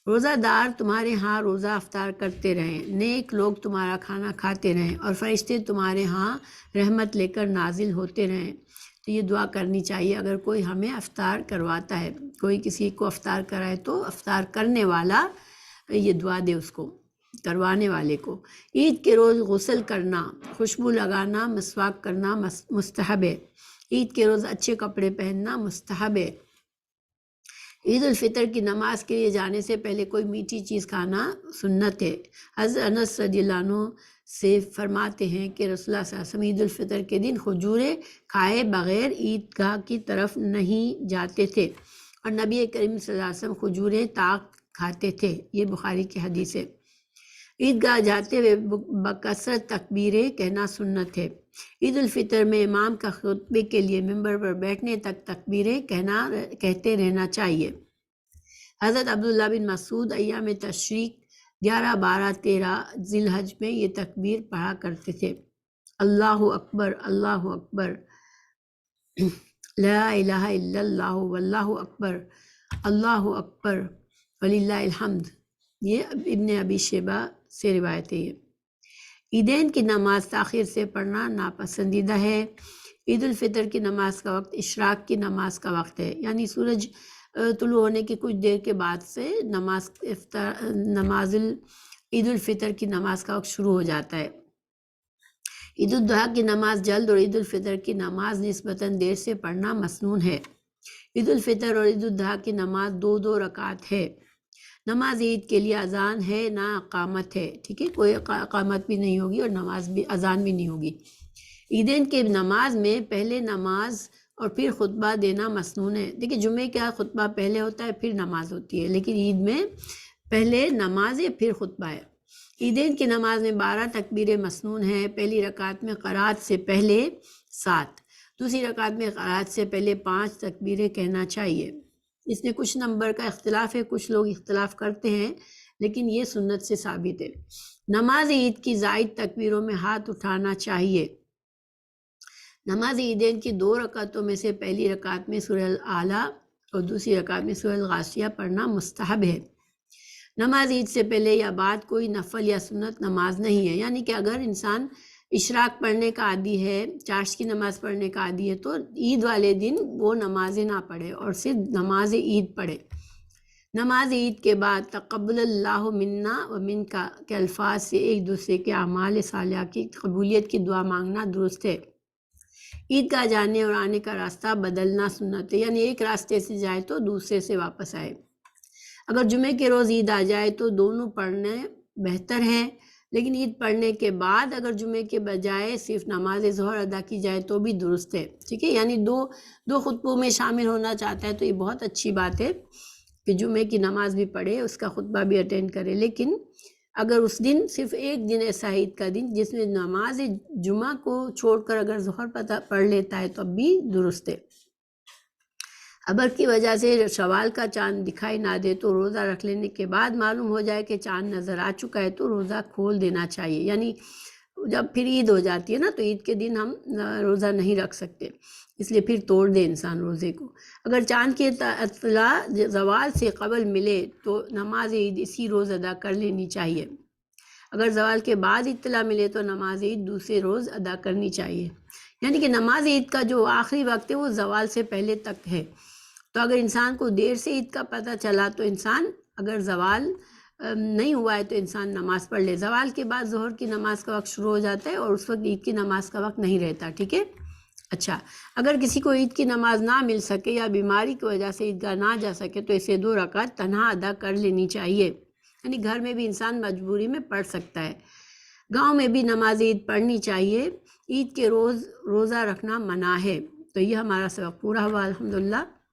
روزہ دار تمہارے ہاں روزہ افطار کرتے رہیں، نیک لوگ تمہارا کھانا کھاتے رہیں، اور فرشتے تمہارے ہاں رحمت لے کر نازل ہوتے رہیں۔ تو یہ دعا کرنی چاہیے اگر کوئی ہمیں افطار کرواتا ہے، کوئی کسی کو افطار کرائے تو افطار کرنے والا یہ دعا دے اس کو، کروانے والے کو۔ عید کے روز غسل کرنا، خوشبو لگانا، مسواک کرنا مستحب ہے۔ عید کے روز اچھے کپڑے پہننا مستحب ہے۔ عید الفطر کی نماز کے لیے جانے سے پہلے کوئی میٹھی چیز کھانا سنت ہے۔ حضرت انس رضی اللہ عنہ سے فرماتے ہیں کہ رسول اللہ صلی اللہ علیہ وسلم عید الفطر کے دن کھجوریں کھائے بغیر عیدگاہ کی طرف نہیں جاتے تھے، اور نبی کریم صلی اللہ علیہ وسلم کھجوریں طاق کھاتے تھے۔ یہ بخاری کی حدیث ہے۔ عیدگاہ جاتے ہوئے بکثرت تکبیریں کہنا سنت ہے۔ عید الفطر میں امام کا خطبے کے لیے ممبر پر بیٹھنے تک تکبیریں کہتے رہنا چاہیے۔ حضرت عبداللہ بن مسعود ایام تشریق 11، 12، 13 ذی الحج میں یہ تکبیر پڑھا کرتے تھے: اللہ اکبر، اللہ اکبر، لا الہ الا اللہ، واللہ اکبر، اللہ اکبر، وللہ الحمد۔ یہ ابن ابی شیبہ سے روایت ہے۔ عیدین کی نماز تاخیر سے پڑھنا ناپسندیدہ ہے۔ عید الفطر کی نماز کا وقت اشراق کی نماز کا وقت ہے، یعنی سورج طلوع ہونے کی کچھ دیر کے بعد سے نماز عید الفطر کی نماز کا وقت شروع ہو جاتا ہے۔ عید الاضحیٰ کی نماز جلد اور عید الفطر کی نماز نسبتاً دیر سے پڑھنا مسنون ہے۔ عید الفطر اور عید الاضحیٰ کی نماز 2 رکعت ہے۔ نماز عید کے لیے اذان ہے نہ اقامت ہے، ٹھیک ہے، کوئی اقامت بھی نہیں ہوگی اور نماز بھی، اذان بھی نہیں ہوگی۔ عیدین کے نماز میں پہلے نماز اور پھر خطبہ دینا مسنون ہے۔ دیکھیں جمعے کا خطبہ پہلے ہوتا ہے پھر نماز ہوتی ہے، لیکن عید میں پہلے نماز ہے پھر خطبہ ہے۔ عیدین کی نماز میں 12 تکبیریں مسنون ہیں۔ پہلی رکعت میں قرات سے پہلے 7، دوسری رکعت میں قرات سے پہلے 5 تکبیریں کہنا چاہیے۔ اس میں کچھ نمبر کا اختلاف ہے، کچھ لوگ اختلاف کرتے ہیں، لیکن یہ سنت سے ثابت ہے۔ نماز عید کی زائد تکبیروں میں ہاتھ اٹھانا چاہیے۔ نماز عیدین کی 2 رکعتوں میں سے پہلی رکعت میں سورہ الاعلیٰ اور دوسری رکعت میں سورہ الغاشیہ پڑھنا مستحب ہے۔ نماز عید سے پہلے یا بعد کوئی نفل یا سنت نماز نہیں ہے، یعنی کہ اگر انسان اشراق پڑھنے کا عادی ہے، چاشت کی نماز پڑھنے کا عادی ہے، تو عید والے دن وہ نمازیں نہ پڑھے اور صرف نماز عید پڑھے۔ نماز عید کے بعد تقبل اللہ منا و منکا کے الفاظ سے ایک دوسرے کے اعمال صالحہ کی قبولیت کی دعا مانگنا درست ہے۔ عیدگاہ جانے اور آنے کا راستہ بدلنا سنت ہے، یعنی ایک راستے سے جائے تو دوسرے سے واپس آئے۔ اگر جمعے کے روز عید آ جائے تو دونوں پڑھنے بہتر ہے، لیکن عید پڑھنے کے بعد اگر جمعے کے بجائے صرف نماز ظہر ادا کی جائے تو بھی درست ہے، ٹھیک ہے، یعنی دو خطبوں میں شامل ہونا چاہتا ہے تو یہ بہت اچھی بات ہے کہ جمعے کی نماز بھی پڑھے، اس کا خطبہ بھی اٹینڈ کرے، لیکن اگر اس دن صرف ایک دن ایسا عید کا دن جس میں نماز جمعہ کو چھوڑ کر اگر ظہر پڑھ لیتا ہے تو اب بھی درست ہے۔ ابر کی وجہ سے شوال کا چاند دکھائی نہ دے تو روزہ رکھ لینے کے بعد معلوم ہو جائے کہ چاند نظر آ چکا ہے تو روزہ کھول دینا چاہیے، یعنی جب پھر عید ہو جاتی ہے نا تو عید کے دن ہم روزہ نہیں رکھ سکتے، اس لیے پھر توڑ دے انسان روزے کو۔ اگر چاند کی اطلاع زوال سے قبل ملے تو نماز عید اسی روز ادا کر لینی چاہیے، اگر زوال کے بعد اطلاع ملے تو نماز عید دوسرے روز ادا کرنی چاہیے، یعنی کہ نماز عید کا جو آخری وقت ہے وہ زوال سے پہلے تک ہے۔ تو اگر انسان کو دیر سے عید کا پتہ چلا تو انسان اگر زوال نہیں ہوا ہے تو انسان نماز پڑھ لے، زوال کے بعد ظہر کی نماز کا وقت شروع ہو جاتا ہے اور اس وقت عید کی نماز کا وقت نہیں رہتا، ٹھیک ہے۔ اچھا، اگر کسی کو عید کی نماز نہ مل سکے یا بیماری کی وجہ سے عیدگاہ نہ جا سکے تو اسے 2 رکعت تنہا ادا کر لینی چاہیے، یعنی گھر میں بھی انسان مجبوری میں پڑھ سکتا ہے۔ گاؤں میں بھی نماز عید پڑھنی چاہیے، عید کے روز روزہ رکھنا منع ہے۔ تو یہ ہمارا سبق پورا ہوا الحمدللہ۔